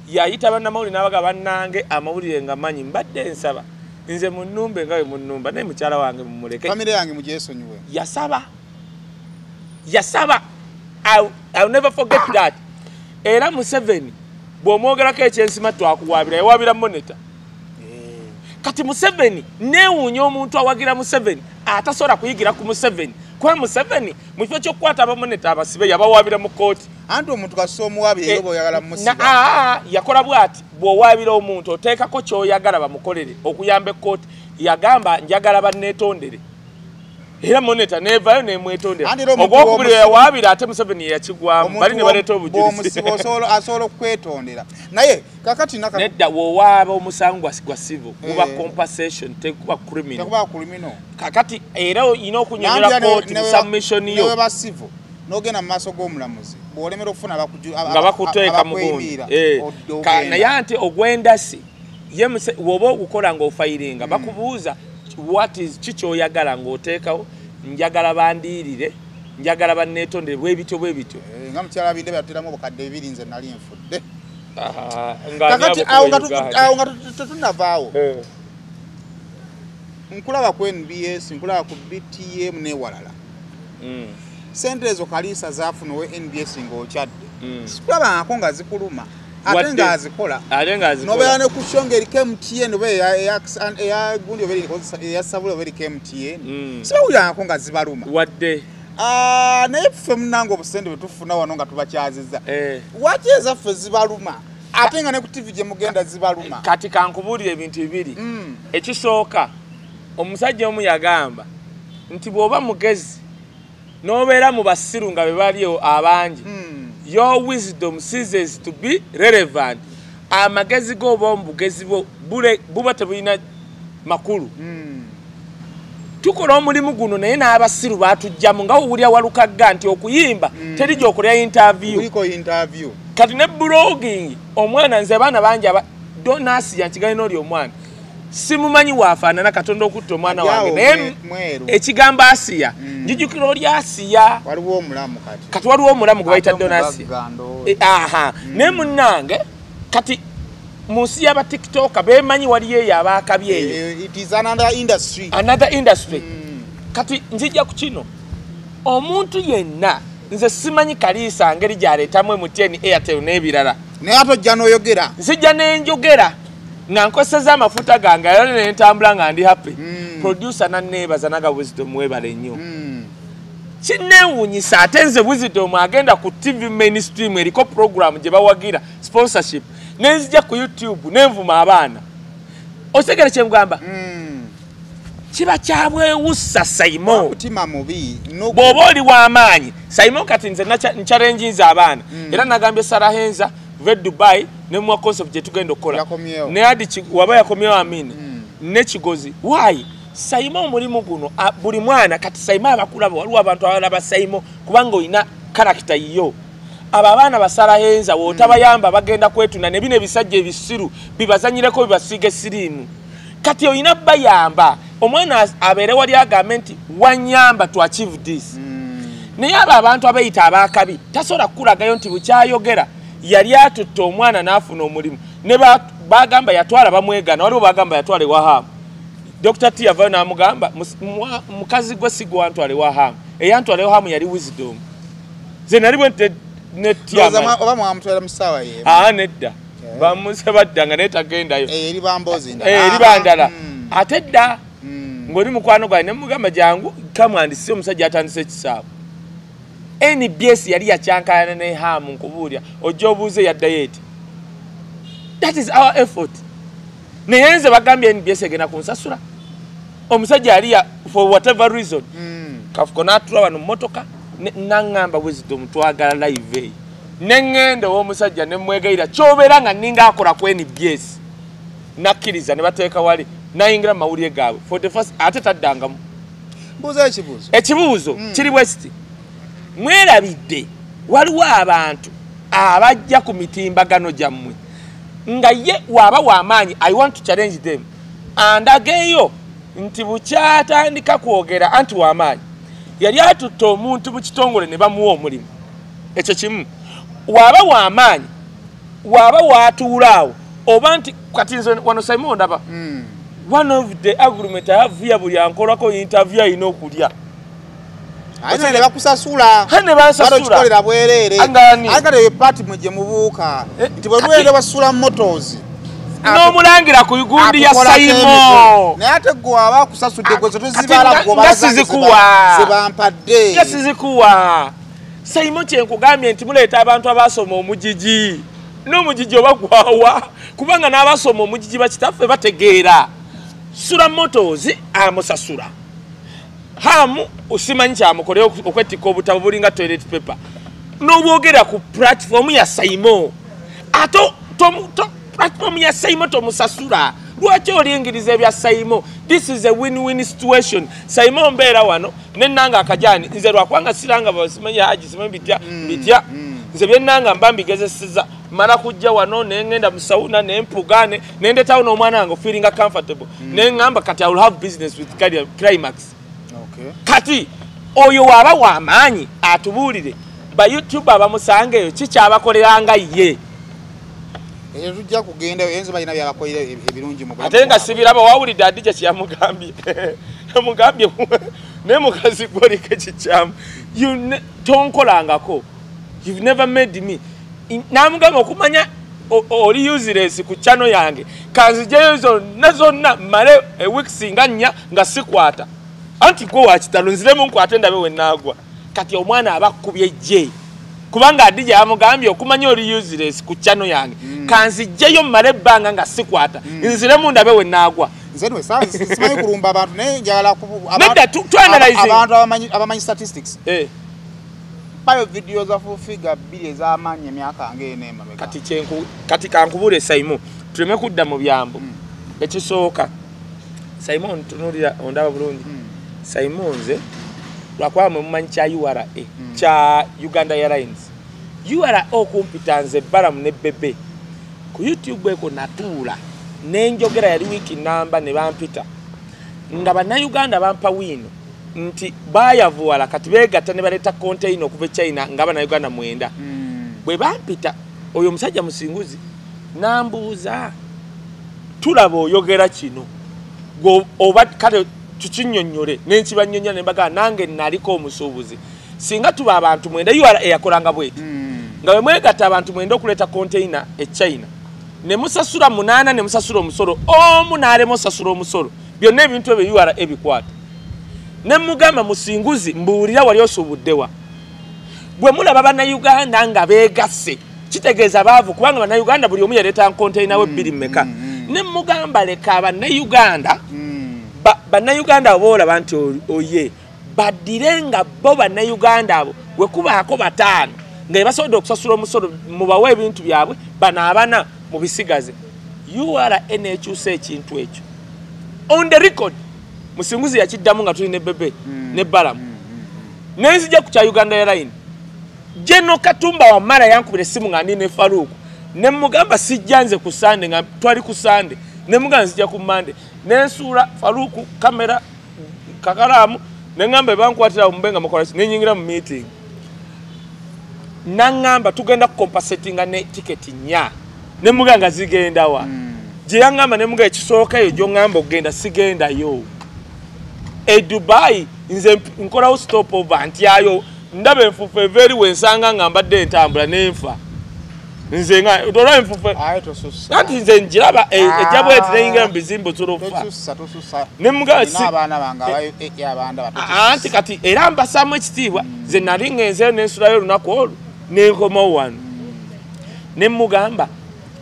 yayita bannamawulire n'abaga bannange amawulire nga manyi mbadde nsaba nze mu nnumba nga we mu nnumba naye mukyala wange mumuleke famire yange mugyesonyiwe yasaba I'll never forget that era Museveni bw'omwogerako ekyensima twakuwaabira yawaabira moneta kati Museveni neewuunya omuntu awagira Museveni atasobola kuyigira ku Museveni kuba Museveni mu kifo ky'okukwata abamoneta abasibe yabawaabira mu kooti anti omuntu kassa omuwaabire era bw'oyagala musiba yakola bw'ati bw'owaabira omuntu oteekako ky'oyagala bamukolere okuyamba ekkooti yagamba njagala banneetondere era moneta nevayo nemwetondera ogwokubiri yawaabira ate Museveni yakigwamu bali ne baleeta obujulizi asobola okwetondera naye kakati nedda wowaaba omusango gwa civil kuba compensation tekuba criminal kakati era olina okunyonyola kooti mu submission yo ba civil n'ogenda mu maaso g'omulamuzi bw'olemera okufuna nga bakuteeka mu gundi naye ante ogw'endasi woba okukola ng'ofayiringa bakubuuza what is kikyoyagala ng'oteekawo njagala bandiirire njagala banneetondere bwebityo nga mukyala binde byateramu obukadde 2 nze nali nfudde kakati awo nga tetunavaawo nkulaba ku NBS nkulaba ku BTM n'ewalala sente ezo kaliisa zaafuna owe NBS ng'okyadde sikulabangako nga zikuluma ate nga azikola nobeera ne ku shonga eriko MTN oba eyagundi oba eyasabula oba eriko MTN sibawulirangako nga zibaluma wadde naye ffe munanga obusente bwe tufuna wano nga tubakyaziza waki ezaffe zibaluma ate nga ne ku TV gye mugenda zibaluma kati kankubuulira ebintu bibiri ekisooka omusajja omu yagamba nti bw'oba mugezi n'obeera mu basiru nga be baliyo abangi your wisdom ceases to be relevant amagezi go oba mubugezi buba tebulina makulu tukola omulimu guno naye n'abasiru batujjamu nga owulira walukagga nti okuyimba teri gy'okolera interview kati ne blogging omwana nze abaana bangi donasi yankigalina oli omwana simumanyi waafaanana Katonda okutta omwana wange naye ekigambo Asiya njijukira oli Asiya kati waliwo omulamu gwe bayita Donasiya naye munnange kati mu nsi y'aba TikTok beemanyi waliyo eyo abaakabi eyo another industry kati nzijja ku kino omuntu yenna nze simanyi kaliisa ngeri gy'aleetamu MTN Airtel n'ebirala naye ate ojja n'oyogera nzijja n'enjogera nga nkoseza amafuta gange era ne ntambula nga ndi happy producer nanneebaza naga Wisdom webale nnyo kinneewuunyisa ate nze Wisdom agenda ku TV mainstream eriko program gye bawagira sponsorship nenzija ku YouTube nenvuma abaana otegere kye mugamba kiba kyabwewussa Simon mutima mubi bw'oba oli w'amaanyi Simon kati nze nchalenjinza abaana era nagambye Sarah Henza ve Dubai ne mu concept gye tugenda okukola ne adi waba yakomyewo Amina ne Kigozi why Simon mulimu guno buli mwana kati Simon abakulaba waliwo abantu abalaba Simon kubanga olina character yiyo aba abaana ba Sarah Henza wotabayamba bagenda kwetuna ne bino ebisajja ebisiru bibazanyireko bibasiige sirimu kati olina bayamba omwana abeere wali agambe nti wanyamba to achieve this naye abo abantu abayita abakabi tasobola kukulagayo nti bukyayogera yali atutta omwana n'afuna omulimu ne bagamba yatwala bamwegana waliwo bagamba yatwala ewahamu Dr. T avayo n'amugamba mukazi gwe si gwe wantwala ewahamu eyantwala ewahamu yali Wisdom ze nali bwe oba mwamutwala mu ssaawa ye nedda bamuse baddanga naye tagendayo eri bambozi eri bandala ate dda ng'oli mukwano gwawe ne mugamba jangu kamwandisi omusajja atandise ekisaabu NBS yali yakyankalana ne hamu nkubuulya ojja obuuze yaddayo eti that is our effort naye nze bagambye NBS egenda kunsasula omusajja yali for whatever reason kafuko n'atula wano mu mmotoka naŋŋamba Wisdom twagala live eyi neŋŋenda ow'omusajja ne mwegayira kyobeera nga ninga akola ku NBS nakkiriza ne bateeka wali nayingira mu mawulire gaabwe for the first ate taddangamu ekibuuzo kiri bwe kiti mwerabidde waliwo abantu abajja ku mitimbagano gyammwe nga ye waba w'amaanyi I want to challenge them andageeyo nti bukyatandika kwogera anti w'amaanyi yali atutta omuntu mu kitongole ne bamuwa omulimu ekyo kimu waba w'amaanyi waba watuulaawo oba nti kati nze wano Simon ndaba one of the agreement I have here buli ankolako interview ayina okulya ate ne bakusasula hane basasula kikolera bwerere agale party muje mubuuka nti bwe bwerere basula motors n'omulangira ku gundi ya Simon naye ate gwe aba kusasudde gwe tuzibala gwe bazibampadde yasizikuwa Simon kyenkugambye nti muleeta abantu abasoma omujiji n'omujiji obagwawa kubanga n'abasoma omujiji bakitaffe bategeera sura motors amusasula hamu usimanyi kyamukole okwetika obutabo bulinga toilet paper n'obwogera ku platform ya Simon ato platform ya Simon tomusasula lwaki olingiriza ebya Simon this is a win-win situation Simon mbeera wano nennanga akajani nze lwakwanga siranga basimanyi haji simanyi bitya nze byennanga mba mbigezeseza mala kujja wano nengenda mu sauna nempugane nendetawo n'omwana wange feeling comfortable nengamba kati I will have business with Climax kati oyo waba w'amaanyi atubuulire ba YouTube abamusangeyo kikyabakoleranga ye tujja kugenda enzo balina byabakolera ebirungi mu ate nga sibiraba wawulidde adija kyamugambye yamugambye naye mukazi gwoliko kikyamu tonkolangako you've never made me namugamba okumanya oli useless ku channel yange kanzijeyo zonna male week singa nnya nga sikwata anti gwe wakitalo nziremu nkwate ndabe wenagwa kati omwana abakubye je kubanga adija yamugambye okumanya oli useless ku channel yange kanzijeyo male banga nga sikwata nziremu ndabe wenagwa nzenwe simanyi kulumba abantu naye njagala abantu abamanyi statistics bayo video za fufiga bile za amanye myaka ngene mabega kati kankubule Simon tuleme kudda mu byambo ekisooka Simon tunulira ondaba bulungi Simon ze lwakwa mu manyi kya URA kya Uganda Airlines URA okumpitanze balamu ne bebe ku YouTube eko natula nenjogera yali wiki namba ne bampita nga bana Uganda bampa wino nti bayavuwala kati begatta ne baleta container okuva China nga bana Uganda mwenda bwe bampita oyo musajja musinguzi nambuuza tulaba oyogera kino go oba kale tukinyonyole n'enkibanyonyola ne mbaga nange naliko omusuubuzi singa tuba abantu mwenda URA eyakolanga bweti nga bwe mwegatta abantu mwenda okuleta container e China ne musasula 8 ne musasula omusolo omu naalemo sasula omusolo byonna ebintu ebyo URA ebikwata ne mugamba musinguzi mbuulira wali osubuddewa bwe mulaba bannayuganda nga beegasse kitegeeza baavu kubanga bannayuganda buli omu yaleeta nkonteyina we bbiri mmeka ne mugamba leka bannayuganda bannayuganda boolaba nti oye baddire nga bo bannayuganda abo bwe kubaako bataano nga basobodde okusasula omusolo mubawe ebintu byabwe banaabana mu bisigaze URA eneekyusa ekintu ekyo on the record musinguzi yakiddamu nga tuli ne bebe ne balamu nenzija ku kya Uganda Airline Jeno Katumba Wamala yankubira essimu nga ndi ne Faruku ne mugamba sijjanze ku Sande nga twali ku Sande ne mugamba nzija ku Mande nensuula Faruku kamera kakalamu ne ngamba bankwatira mbenga mukola ne nyingira mu meeting nangamba tugenda compensatinga ne ticket nya ne muganga zigenda wa je yangamba ne muga ekisooka yo jo ngamba ogenda sigenda yo Dubai nze nkola stop over antiayo ndabe enfufe very wensanga ngambadde entambula nenfa nze nga otola enfufe ayo susa ati nze njiraba ejabo etinga mbizimbo turofa tosusa ne muga si n'abaana banga bayo y'abanda bato anti kati era mbasamu ekitiibwa nze nali ngenze nensulayo lunaku olwo nenkomo wano ne mugamba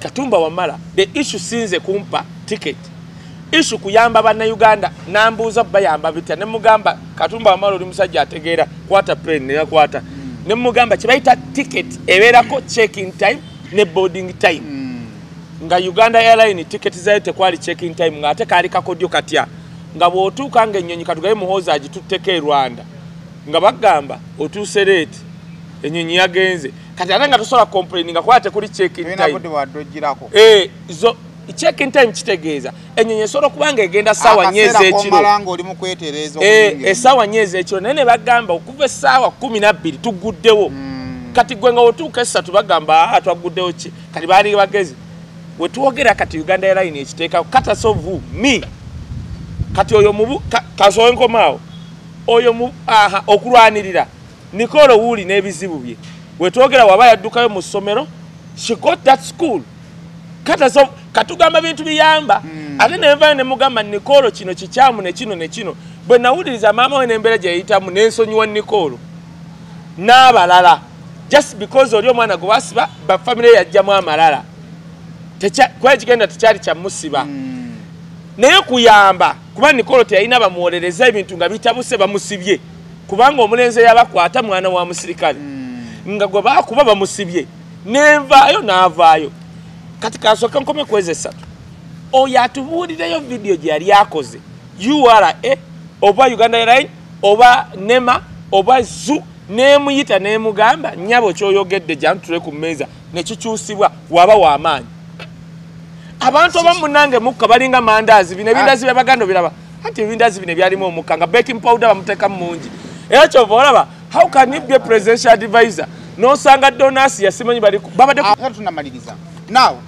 Katumba Wamala the issue sinze kumpa ticket issue kuyamba bannayuganda nambuuza bayamba bitya ne mugamba Katumba Wamala oli musajja ategeera kwata pen ne yakwata ne mugamba kibayita ticket ebeerako check-in time ne boarding time nga Uganda Airline ticket zayo tekwali check-in time nga ate kaali kakodyo katya nga bw'otuuka ng'ennyonyi katugaye muhoozi agitutteko e Rwanda nga bagamba otuuse leeti ennyonyi yagenze kati ate nga tosobola complain nga kwate kuli check-in time zo check-in time kitegeeza ennyonyi esobola kubanga egenda ssaawa nnyo ez'ekiro essaawa nnyo ez'ekiro naye ne bagamba okuva essaawa 12 tuguddewo kati gwe nga otuuka essatu bagamba twaguddewo ki kati baali bagezi we twogera kati Uganda Airline ekiteeka katasovu mi kati oyo mubu kasowe nkomaawo oyo mu okulwanirira Nikolo wuli n'ebizibu bye we twogera waba yaddukayo mu ssomero she got that school katasovu katugamba bintu biyamba ate nenvayo ne mugamba Nikolo kino kikyamu ne kino bwe nawuliriza maama we n'embeera gye yayitamu n'ensonyiwa Nikolo n'abalala just because oli omwana gwe basiba bafamire yajjamu amalala kuba kigenda tekyali kyamusiba naye kuyamba kuba Nikolo teyalina bamuwolereza ebintu nga bitabuse bamusibye kubanga omulenzi yabakwata mwana wa musirikale nga gwe bakuba bamusibye nenvaayo n'avaayo kati kasooka nkome kwezi 3 oyo atubuulirayo vidiyo gye yali akoze URA oba Uganda Airline oba NEMA oba ZU nemuyita nemugamba nyabo kyoyogedde jantule ku mmeeza nekikyusibwa waba w'amaanyi abantu abamunange mukka balinga mandazi bino ebindazi by'abaganda biraba ati ebindazi bino byalimu omukka nga baking powder bamuteeka mungi era kyova olaba how can you be a presidential advisor nosanga donors yasimanyi bali babadde tunamaliriza now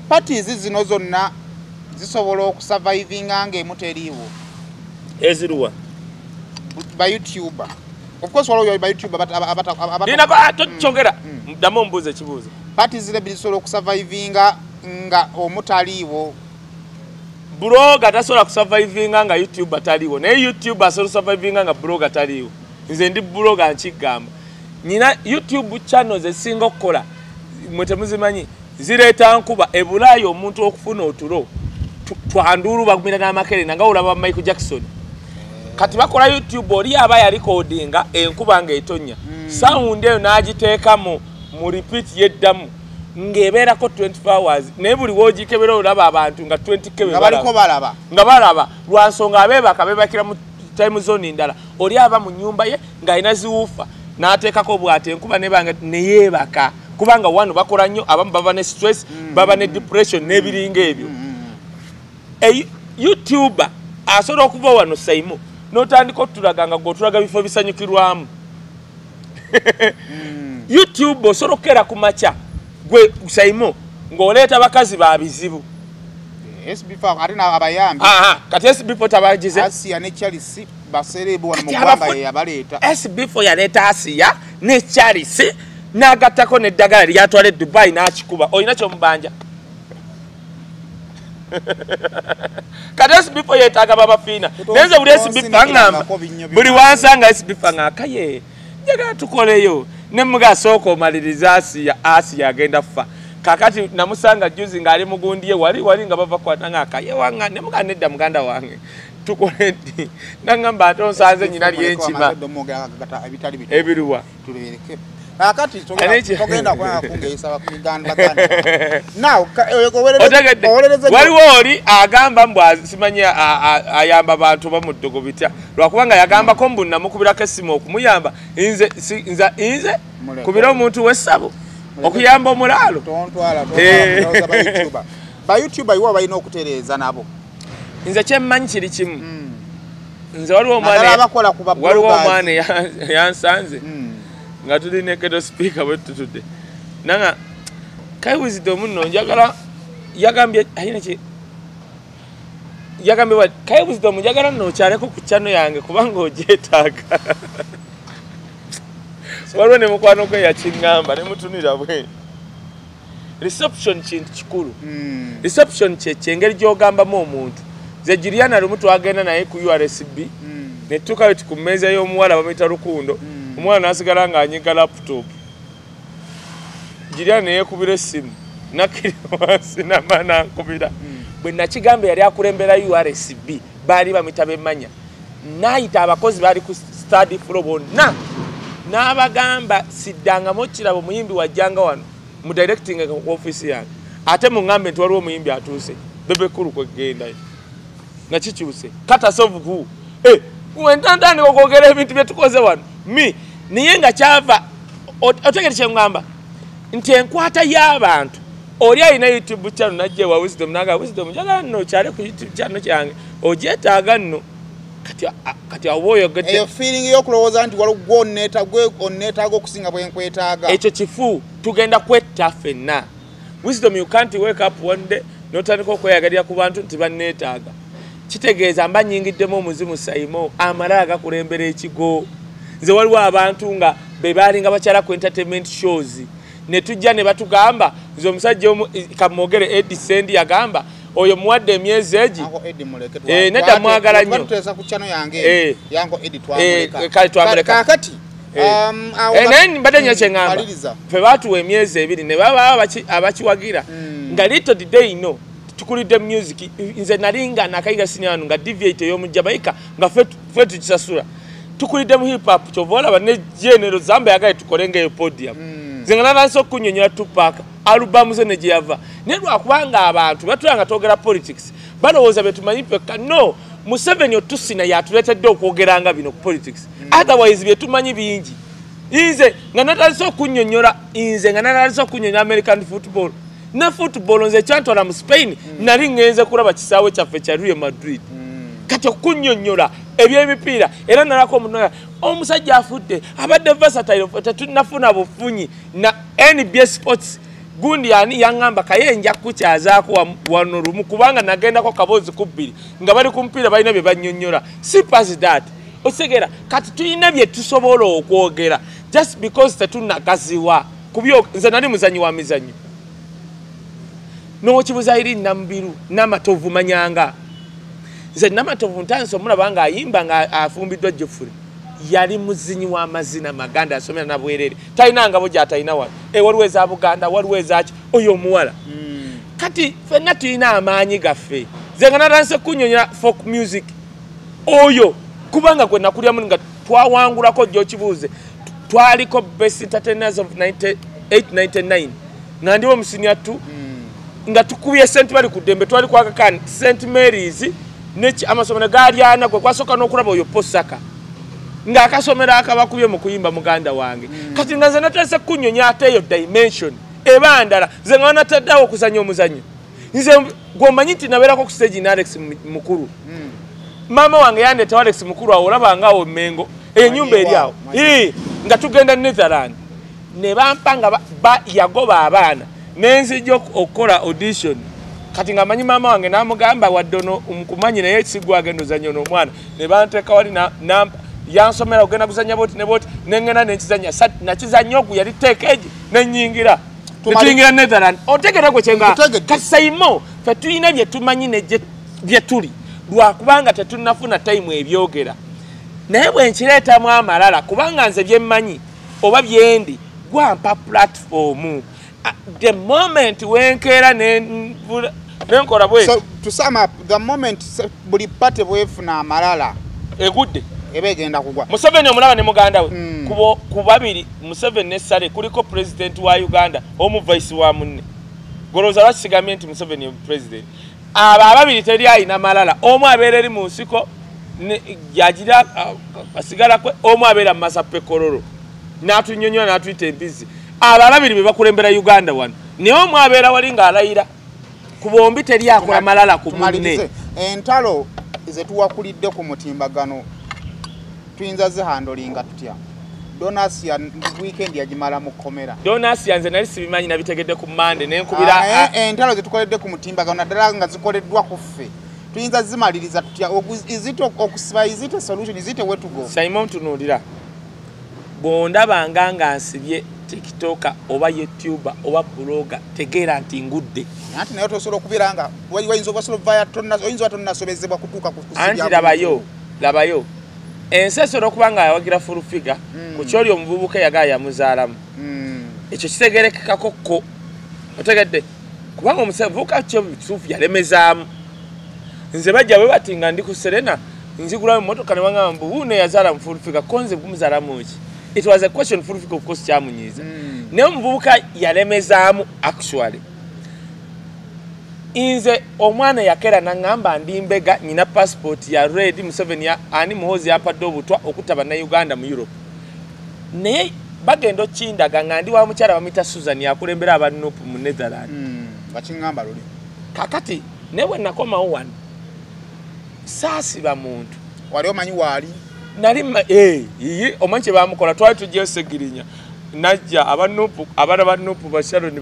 parties zino zonna zisobola okusurvivinga ng'emuteriiwo eziruwa by YouTuber. Of course, while you're by YouTuber, but Nina ba chongera. Damo mbuze chibuze. Parties zile bilisolo kusurvivinga nga omutaliwo. Blogger tasola kusurvivinga nga YouTuber taliwo. Ne YouTuber asola survivinga nga blogger taliwo. Nze ndi blogger nchigamba. Nina YouTube channels esinga okukola. Mwete muzimanyi zireeta nkuba ebulayo omuntu okufuna otulo. Twanduru bagumira n'amakerenda nga olaba Michael Jackson. Kati bakola YouTube oli aba ya recordinga enkuba nga etonya sound eyo n'agiteeka mu repeat yeddamu ng'ebeera ko 24 hours naye buli wogikebera olaba abantu nga 20 kebe nga balaba lwansonga abeebaka beebakira mu time zone ndala oli aba mu nyumba ye ng'alina ziwuufa n'ateekako bw'ate enkuba nebanga neyeebaka kubanga wano bakola nnyo abamu baba ne stress baba ne depression n'ebiringa ebyo YouTuber asobola okuva wano Saimo notandika otulaga nga gotulaga bifo bisanyukirwamu YouTube osorokera ku macha gwe Saimo ng'oleeta bakazi ba bizibu SB4 arina abayambi kati SB4 tabagize Asia ne Chelsea baserebu wano mu gwanga yabaleeta SB4 yaleeta Asia ne Chelsea n'agattako n'eddagala lyatwala Dubai n'akikuba olina kyomubanja Kati SB4 yetaaga baba fina. Nenze buli SB4 ngamba. Buli wansanga SB4 ngakaye. Njagala tukoleyo. Ne mga soko maliriza Asia agenda fa. Kakati namusanga juzi ngali mugundiye wali nga bava kwatanga akaye wanga ne mga nedda muganda wange. Tukole ndi. Nangamba atonsanze nyina lyenchima. Ebiruwa. Tulireke. Akati togenda kwa kungeisa bakuganda baganda. Now waliwo oli agamba mbwa simanya ayamba bantu bamuddogo bitya lwakubanga yagamba ko mbunna mukubirako essimu okumuyamba inze kubira omuntu w'essabo okuyamba omulaalo tontwala ba YouTuber iwo balina okutereeza nabo nze kyemmanyi kiri kimu nze waliwo omwana yansanze nga tuli nekedo speaker bwetutudde nanga Kai Wisdom nno njagala yagambye ayina ki yagambye wa Kai Wisdom njagala nno kyaleko ku channel yange kubanga ojeetaaga waliwo ne mukwano gwe yakingamba ne mutunira bwe reception kintu kikulu reception kyengeri gy'ogambamu omuntu ze Juliana lumu twagenda naye ku URSB ne tukawe tukumeza y'omuwala bamuyita Lukundo omwana asigala nga anyiga laptop Juliana ne yekubira essimu nakiri wansi namana nkubira bwe nakigambe yali akulembera URSB baali bamuyita bemmanya nayita abakozi baali ku study floor bonna n'abagamba siddangamu kirabo muyimbi wajjanga wano mu directing office yange ate mungambe nti waliwo omuyimbi atuuse bebekulu kwegendayo nakikyuse katasovuku wentandandika okwogera ebintu byetukoze wano niye nga kyava otegere kyengamba nti enkwata y'abantu oli alina YouTube channel najje wa Wisdom naga Wisdom njagala nno kyale ku YouTube channel kyange ogyetaaga nno kati awoyogedde eyo feeling y'okulowooza nti waliwo onneetaaga okusinga bwe nkwetaaga ekyo kifu tugenda kwetta ffenna Wisdom you can't wake up one day n'otandika okweyagalira ku bantu nti banneetaaga kitegeeza mba nyingiddemu omuzimu sayimo amala agakulembera ekigo nze waliwo abantu nga be baalinga bakyala ku entertainment shows ne tujja ne batugamba nze omusajja kamwogere Eddie Sendi yagamba oyo muwadde emyezi egi nedda mwagala nnyo kale twamuleka kakati naye mbadde nnyo kyeŋŋamba fe baatuwa emyezi ebiri ne baba abakiwagira nga little did they know tukulidde music nze nali nga nakayiga sinyanu nga deviate ey'omu Jamaica nga fe tukisasula tukulidde mu hip hop kyova olaba ne General Zamba yagaye tukole ng'eyo podium nze nga nalanse okunyonyola Tupac alubamu ze ne gye yava naye lwakubanga abantu batulanga twogera politics balowooza be tumanyi pekka no Museveni otusina yatuleetedde okwogeranga bino ku politics otherwise bye tumanyi bingi nze nga natalise okunyonyola American football na football nze kyantwala mu Spain nali ngenze kulaba kisaawe kyaffe kya Real Madrid kati okunyonyola eby'emipiira era nalako omuntu omusajja afudde abadde versatile tetunafuna bufunyi na NBA Sports gundi yani yangamba kayenja kukyazaako wano lumu kubanga nagendako kabozi kubbiri nga bali ku mpiira balina bye banyonyola si pass that osegera kati tuyina bye tusobola okwogera just because tetunagaziwa kubyo nze nali muzanyi wa mizanyo n'okibuza iri nambiru n'amatovu manyanga nze n'amatovu ntanso omulaba nga ayimba nga afumbiddwa Jeffrey yali muzinyi wa mazina maganda asomera na bwerere talina ngabo gy'atalina wano waliwo eza Buganda waliwo ezaki oyo omuwala kati ffenna tulina amaanyi gaffe nze nga natanse kunyonyola folk music oyo kubanga gwe nakulyamu nga twawangulako gy'okibuuze twaliko best entertainers of 899 nga ndiwo musinia tu nga tukubye St. Mary ku ddembe twali kwakakani St. Mary's neki amasomero galyana gwe kwasoka n'okulaba oyo posaka nga akasomero akabakubye mu kuyimba muganda wange kati nga nze natase kunyonya ate eyo dimension ebandala nze nga nataddawo okuzanya omuzanyo nze gwomanyi nti nabeerako ku stage na Alex mukulu mama wange yandeeta Alex mukulu awo olabanga awo Mengo enyumba eri awo nga tugenda Netherland ne bampa nga yagoba abaana nenzijja okukola audition kati nga manyi mama wange namugamba waddono omukumanyi naye sigwa agenda ozanya n'omwana ne banteeka wali yansomera ogenda kuzanya boti ne boti nengena nekizanya nakizanya ogu yali tekeji nenyingira netuyingira Netherland otegera gwe kyenga kati sayimo fe tulina bye tumanyi ne bye tuli lwakubanga tetunafuna time ebyogera naye bwe nkireetamu amalala kubanga nze bye mmanyi oba byendi gwampa platform the moment wenkeera nenkola bwe so to sum up the moment buli party bwefuna amalala egudde ebegenda kugwa Museveni omulaba ne muganda we ku babiri Museveni ne Sale kuliko president wa Uganda omu vice wa munne goloza basigamye nti Museveni president aba babiri teri ayina malala omu abeera eri mu nsiko yagira asigala kwe omu abeera mu Masape Kololo n'atunyonyola n'atuyita embizi aba babiri be bakulembera Uganda wano naye omu abeera wali ng'alayira ku bombi teri akola malala ku munne entalo ze tuwakulidde ku mutimbagano tuyinza zihandolinga tutya Donasia weekend yagimala mu komera Donasia nze nali sibimanyi nabitegedde ku Monday nenkubira entalo ze tukoledde ku mutimbagano naddala nga zikoleddwa ku ffe tuyinza zimaliriza tutya izito okusiba izito solution izito wetugo Simon tunulira bondabanga nga nsibye TikTok oba YouTube oba blogger tegera nti ngudde anti nayo tosobola okubiranga wayinza obasobola via oyinza tonnasobezebwa kutuuka ku anti labayo ensesero okubanga yawagira full figure ku kyoli omuvubuka yagaya yamuzaalamu ekyo kitegerekekako ko otegedde kubanga omuvubuka kyo bituufu yalemezaamu nze bajja bwe bati nga ndi ku Serena nzigula mu motoka ne bangamba mbu wuno yazaala mu full figure konze kumuzaalamu ki it was a question full figure of course kyamunyiiza naye omuvubuka yalemezaamu actually inze omwana yakera nangamba ndi mbega nina passport ya red Museveni ani muhozi yapadde obutwa okutaba na Uganda mu Europe naye bagendo kindaga ngandi wa mukyala bamita Susan yakulembera abanupu mu Netherlands bakingamba luli kakati newe nakoma wano sasi ba muntu wali omanyi wali nali omanche bamukola twali tujje segirinya najja abanupu bashalo ne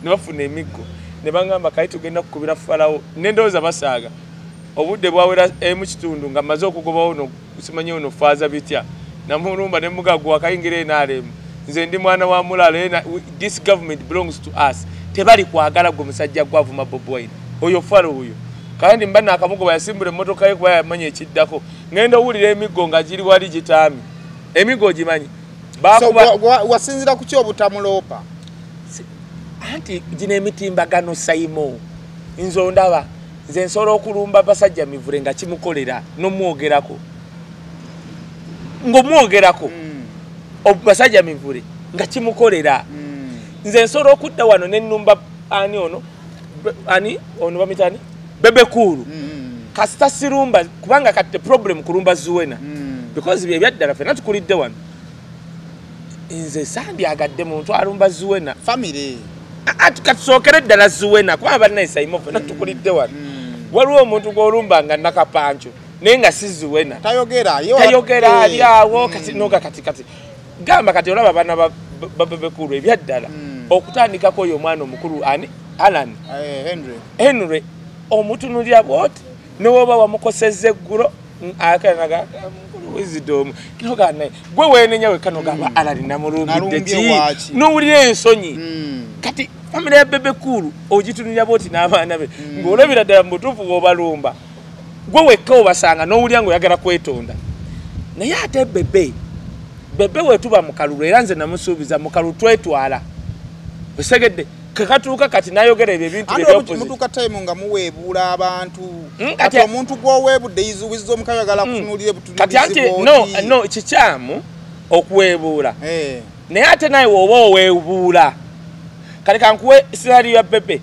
bafuna emiggo ne bangamba kali tugenda kukubira Farao nendoza basaaga obudde bwawera mu kitundu nga maze okugobawo ono usimanyi ono faaza bitya namulumba ne mugagwa kayingire nalem nze ndi mwana wa mulala this government belongs to us tebali kwagala gwe musajja gwavuma Bobi Wine oyo Farao oyo kandi mbana akamugoba yasimbule motoka ye kwa yamanye ekiddako ngenda owulira emiggo nga giri wali gitami emiggo gimanyi bakuba wasinzira ku kyo butamulopa anti jine emitimbagano Saimo nzo ndaba nze nsolo okulumba basajja mivure nga kimukolera nomwogerako ngomwogerako obasajja mivure nga kimukolera nze nsolo okudda wano nennumba ani ono bamitani Bebe Cool kasita sirumba kubanga kati problem kulumba Zuwena because bye byaddala fena tukulidde wano nze sandi agadde muntu alumba Zuwena family katusokere ddala Zuwena kuba banne Saimo fena tukulidde wano waliwo omuntu gwolumba nga nakapancho naye nga si Zuwena tayogera ali awo kati noga kati gamba kati olaba bana ba Bebe Cool ebyaddala okutandikako oyo omwana omukulu ani Alan Henry omutunulya bwoti noba wamukosezze eggulo akanaga mukulu wisdom kinoga naye gwe wenenya we kanoga Alan namulumbidde ki n'owulira ensonyi kati family ya Bebe Cool ogitunulya bwoti n'abaana be ng'olabira ddala mubutuufu bw'obalumba gwe wekka obasanga n'owulira ng'oyagala kwetonda naye ate Bebe wetuba mu kalulu era nze namusuubiza mu kalulu twetwala osegedde kakatuuka kati nayogera ebyo ebintu by'opposite mutuuka time nga muweebuula abantu kati omuntu gw'oweebudde yizuubizza omukayagala kutunulira kati anti no kikyamu okuweebuula naye ate naye woba oweebuula kale kankuwe scenario ya Bebe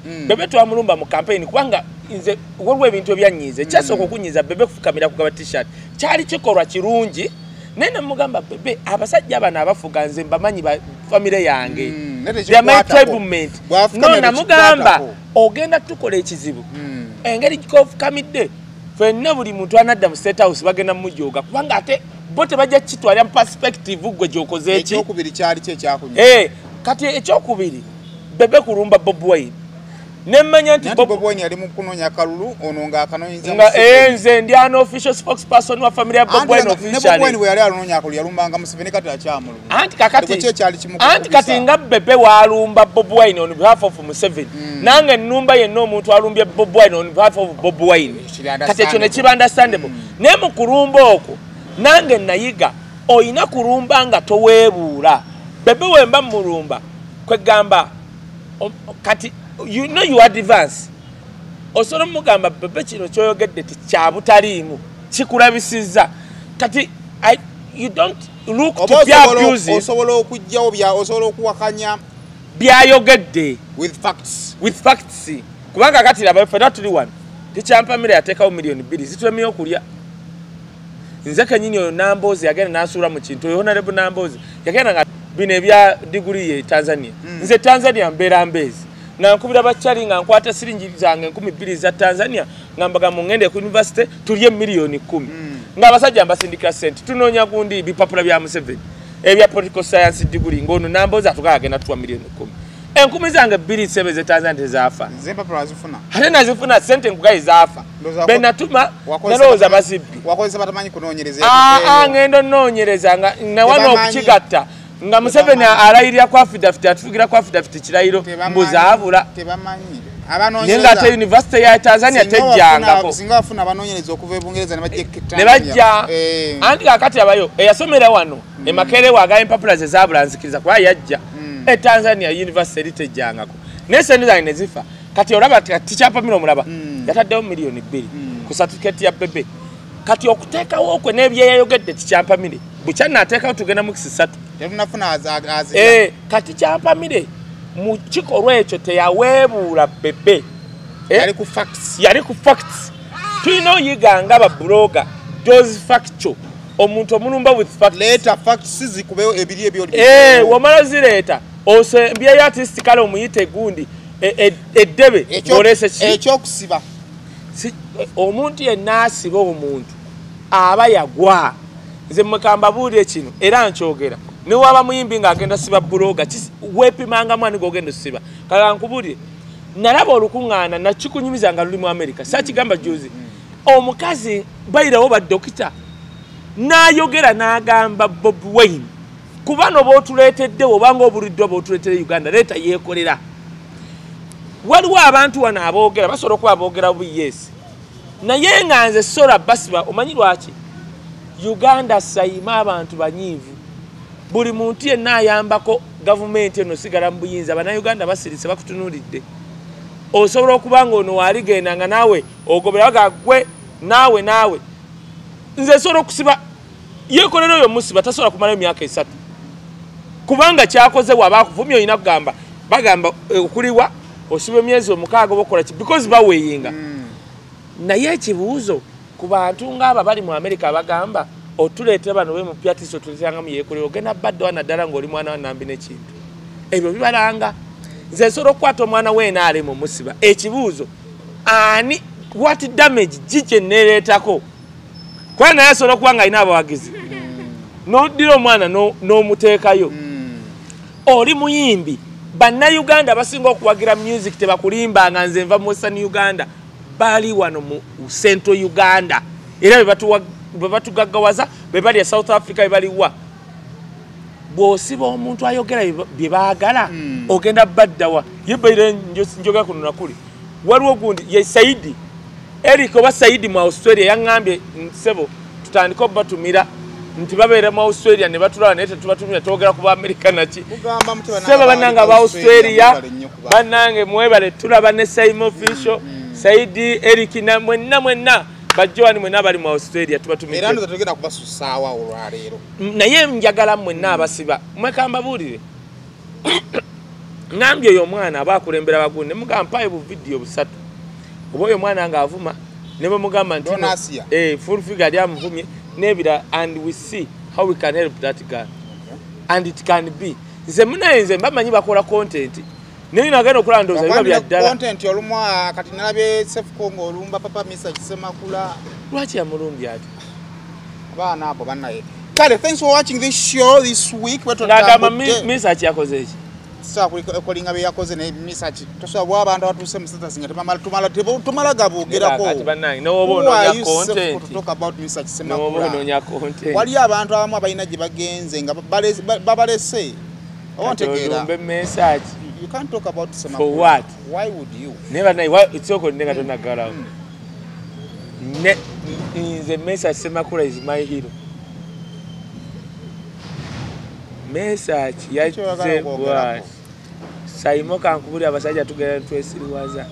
twamulumba mu campaign kubanga nze waliwo ebintu ebyanyiiza ekyasooka okunyiiza Bebe kufukamira kugaba t-shirt kyali kikolwa kirungi naye namugamba Bebe abasajja abano abafuga nze mbamanyi ba famire yange no namugamba ogenda tukola ekizibu engeri gikofukamidde fenna buli muntu anadda mu State House bagenda mujooga kubanga ate bo tebajja kitwalya mu perspective gwe gyokoze eki ekyokubiri kyali kye kyakunywa kati ekyokubiri Bebe kulumba Bobi Wine nemmanya nti Bobi Wine yali mu kunoonya kalulu ono nga akanoonyeza nga nze ndi an official spokesperson wa family ya Bobi Wine officially. Bobi Wine bwe yali alunoonya akalulu yalumbanga Museveni kati akyamuluma. Anti kati nga Bebe walumba Bobi Wine on behalf of Museveni. Nange nnumba yenna omuntu alumbye Bobi Wine on behalf of Bobi Wine. Kati ekyo ne kiba understandable. Naye mu kulumba okwo nange nayiga oyina kulumba nga toweebuula. Bebe wemba mulumba kwegamba kati you know you advance osobola mugamba Bebe kino kyoyogedde tikyabutaliimu kikulabisizza kati you don't look to be abusing osobola okujjawo osobola okuwakanya byayogedde with facts kubanga kati laba ffe tuli wano tikyampamira yateekawo miliyoni 2 zitulemiyo okulya nze kenyini oyo Namboozi yagenda n'asuula mu kintu oyo Honorable Namboozi yagenda nga bino ebya diguri ye Tanzania nze Tanzania mbeera Mbezi nga nkubira bakyali nga nkwata siringi zange 2,000 za Tanzania nga mbaga mu ngende ku university tulye miliyoni 10 nga abasajja mbasindikira sente tunoonya gundi bipapula bya Museveni ebya political science degree ngono Namboozi atugaa agenda tuwa miliyoni 10 enkumi zange 2 ze Tanzania zaafa zempapula azifuna ate nazifuna sente nkugayi zaafa benatuma nalowooza basibbi wakozesa batamanyi kunoonyereza ngendo nnoonyereza nga nawano okukigatta nga Museveni alayirira kwa affidavit atufugira kwa affidavit kirayiro mbuzaabula tebamanyi nenga ate university ya Tanzania tejjangako singa afuna abanoonyereza okuva e Bungereza ne bajja anti kakati abayo eyasomera wano emakere waagaye empapula ze zaabula nzikiriza kwa yajja e Tanzania university tejjangako nesente zange ne zifa kati olaba tikyapamira omulaba yataddewo miliyoni 2 ku certificate ya Bebe kati okuteekawo okwe n'ebyeyayogedde tikyampamire bukya naateekawo tugenda mu kisi 3 kati kyampamire mu kikolwa ekyo teyaweebuula Bebe yali ku facts tulina oyiga nga ababloga those factual omuntu omulumba with facts zikubeho ebiri ebyoli wamala zireeta osembyeyo artist kale omuyite gundi eddebe olese ekyokusiba omuntu yenna asiba omuntu aba yagwa nze mukamba buulire kino era nkyogera ne waba muyimbi ng'agenda siba buloga weepimanga mwani g'ogenda siba kala nkubuulire nalaba olukuŋŋaana nakikunyumiza nga luli mu America saakigamba juzi omukazi bayirawo baddokita n'ayogera n'agamba Bobi Wine kuba no b'otuleetedde obanga obuliddwa b'otuleetedde Uganda leeta yeekolera waliwo abantu wano aboogera basobola okuba aboogera buyesi naye nga nze sola basiba omanyi lwaki Uganda sayima abantu banyiivu buli muntu yenna ayambako gavumenti eno sigala mu buyinza bannayuganda basirise bakutunuulidde osobola okuba nga ono waaligenda nga naawe ogobera gagwe naawe nze sobola okusiba yeekolera oyo musiba tasobola kumalayo emyaka 3 kubanga kyakoze waba akuvumya olina kugamba bagamba okuliwa osiba emyezi 6 bokola ki because baweeyinga naye ekibuuzo ku bantu ng'aba bali mu America bagamba otuleetera bano be mu pyatiso tulitanga mu yeekolera ogenda badde wana ddala ng'oli mwana wa Nambi n'ekintu ebyo bibalanga nze nsobola okukwata omwana w'enaale mu musiba ekibuuzo ani what damage gikye neereetako kuba naye asobola okuba nga alina abawagizi n'oddira omwana n'omuteekayo oli muyimbi bannayuganda basinga okuwagira music tebakulimba nga nze nva mu Western Uganda bali wano mu Central Uganda era bwe batugaggawaza be bali South Africa be baliwa bw'osiba omuntu ayogera bye baagala ogenda baddawa yebaire njogera kuno nakuli waliwo gundi ye Saidi Eric oba Saidi mu Australia yaŋŋambye nsebo tutandika obatumira nti babeera mu Australia ne batulaba naye tetubatumira twogera ku America naki seba bannanga ba Australia bannange mwebale tulaba ne Saimo official Saidi Eric na mwenna bajjoani mwenna bali mu Australia tubatumira era ndo tugenda kubasusawa olwaleero naye njagala mwenna abasiba mwekamba buulire ngambye oyo mwana abakulembera bagunde mugamba mpayo bu video busatu oba oyo mwana nga avuma ne bamugamba nti full figure ali amuvumye nebira and we see how we can help that guy and it can be nze munayenze mbamanyi bakola content naye nagenda okulaba ndowooza biba bya ddala content olumwa kati nalabye Sefukongo olumba papa Misa Kisemakula lwaki yamulumbi ati abaana abo bannaye kale thanks for watching this show this week nagamba Misa kyakoze eki sa kulinga be yakoze ne research tosobola abantu batuse mu status nga tumala gabugerako kati banange no obononya content to talk about research sema no obononya content wali abantu abamu abayina gye bagenze nga babalese owantegeera message you can't talk about sema for what why would you never know why it's so good nega tona gala the message sema kula is my hero message yaje bwa Saimo kankubuli abasajja tugera twesiriwaza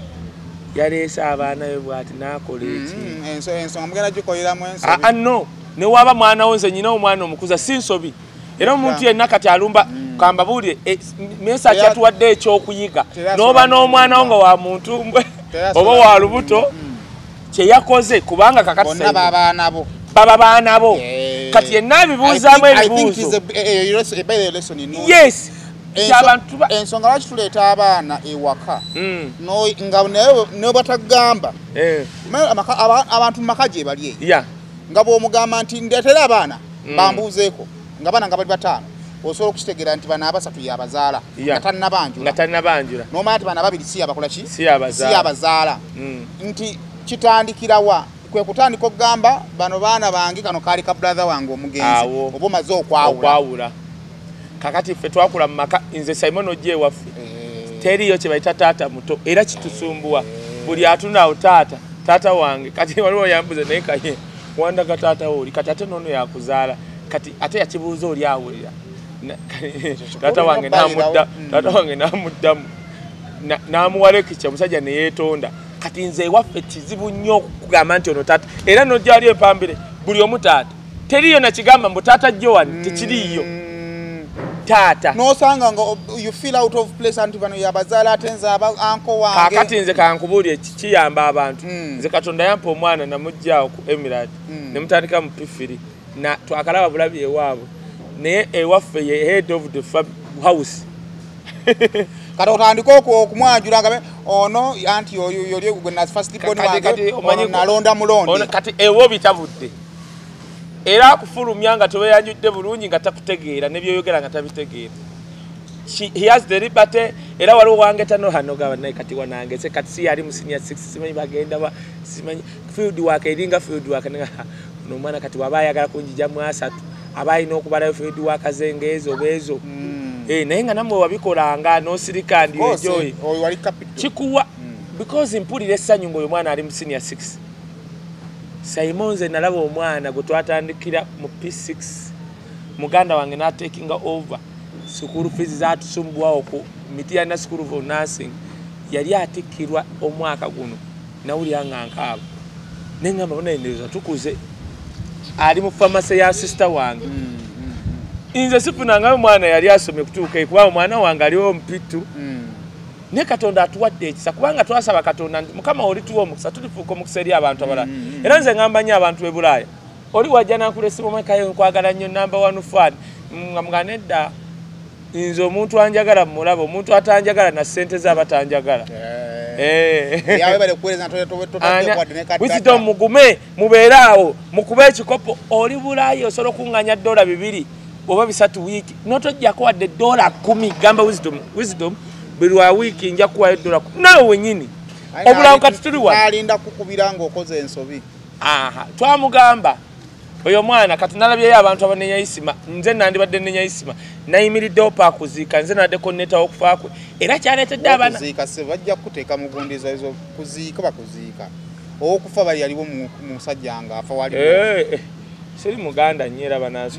yalesa abaana be bwati nakole iki enso mugenda gikoyira mu enso no ne waba mwana wonse nyina omwana omukuza sinsobi era omuntu yenna kati alumba kamba bulye message yatuwadde ekyokuyiga noba n'omwana wonga wa muntu oba wa lubuto kye yakoze kubanga kakati bonna baba baana bo kati yenna abibuuzaamu ebibuuzo yes ensonga lwaki tuleeta abaana ewaka nga naye batagamba abantu mu maka gye bali nga bw'omugamba nti ndeetera abaana bambuuzeeko nga baana nga bali 5 osobola okukitegeera nti bana abasatu yabazaala nga tannabanjula n'omanya nti bana babiri si yabakola ki si yabazaala nti kitandikirawa kwe kutandika okugamba bano baana bange kano kaali ka brother wange omugenzi oba omaze okwawula kakati ffe twakula mu maka nze Simon ojje waffe teriyo kye bayita taata muto era kitusumbuwa buli atunaawo taata wange kati waliwo yambuze naye kaye wandaga taata oli kati ate nono yakuzaala kati ate yakibuuza oli awulira taata wange namuddamu n'amuwalekica omusajja ne yeetonda kati nze ewaffe kizibu nnyo okugamba nti ono taata era nojjali empambire buli omu taata teriyo nakigamba mbu taata Joan tekiriyo tata nosanga ngo you feel out of place anti bano yabazaala atenza anko wange kakati nze kankubulye kiyamba abantu nze Katonda yampa omwana namujjaawo ku Emirate ne mutandika mu Pifiri na twakalaba bulabi ewaabwe naye ewaffe ye head of the house kati otandika okumwanjula nga ono anti oyo yoli gwe na first born wange nalonda mulondi kati ewo bitabudde era akufulumya nga teweyanjudde bulungi nga takutegeera nebyoyogera nga tabitegeera he has the liberty era waliwo wange tano hano gaba naye kati wanange se kati si yali mu senior 6 simanyi bagenda ba simanyi field work eringa field work no mwana kati waba ayagala kunjija mu 3 abayina okubala field work zengezo bezo naye nga namwe wabikolanga nosirika ndi enjoy wali capital chikuwa because impulira essanyu ngoyo mwana ali mu senior 6 Simonze nalaba omwana gwe twatandikira mu P6 muganda wange na taking over school fees zatusumbuwawo ku Mityana School of Nursing yali atikirwa omwaka guno nawuli yangankaba nengamba bona endezo tukuze ali mu pharmacy ya sister wange inze sifunanga omwana yali asomye kutuuka kuba omwana wange aliwo mpitu ne Katonda atuwadde ekisa kubanga twasaba Katonda mukama oli tuwo omukisa tulifuuka omukisa eri abantu abalala era nze ngamba nnyo abantu b'e Bulaaya oli wajja nakulesiba omwekayo nkwagala nnyo number 1 fan nga muganedda nze omuntu anjagala mulaba omuntu atanjagala na ssente z'abatanjagala wisdom mugume mubeeraawo mukube ekikopo oli Bulaaya osobola okunganya $2 oba 3 wiiki notojjako wadde $10 gamba wisdom buli wa wiki nja kuwa $1 nawe wenyini obulawo kati tuli wa alinda kukubira ngo okoze ensobi twamugamba oyo mwana kati nalabye abantu abanenya isima nze nandibadde nenya isima nayimiridde opa kuziika nze nadde konneta okufaakwe era kyaleetedde abana kuziika se bajja kuteeka mugundiza ezo kuziika bakuziika okufa bali yaliwo mu musajja nga afa wali seri muganda nyera banaso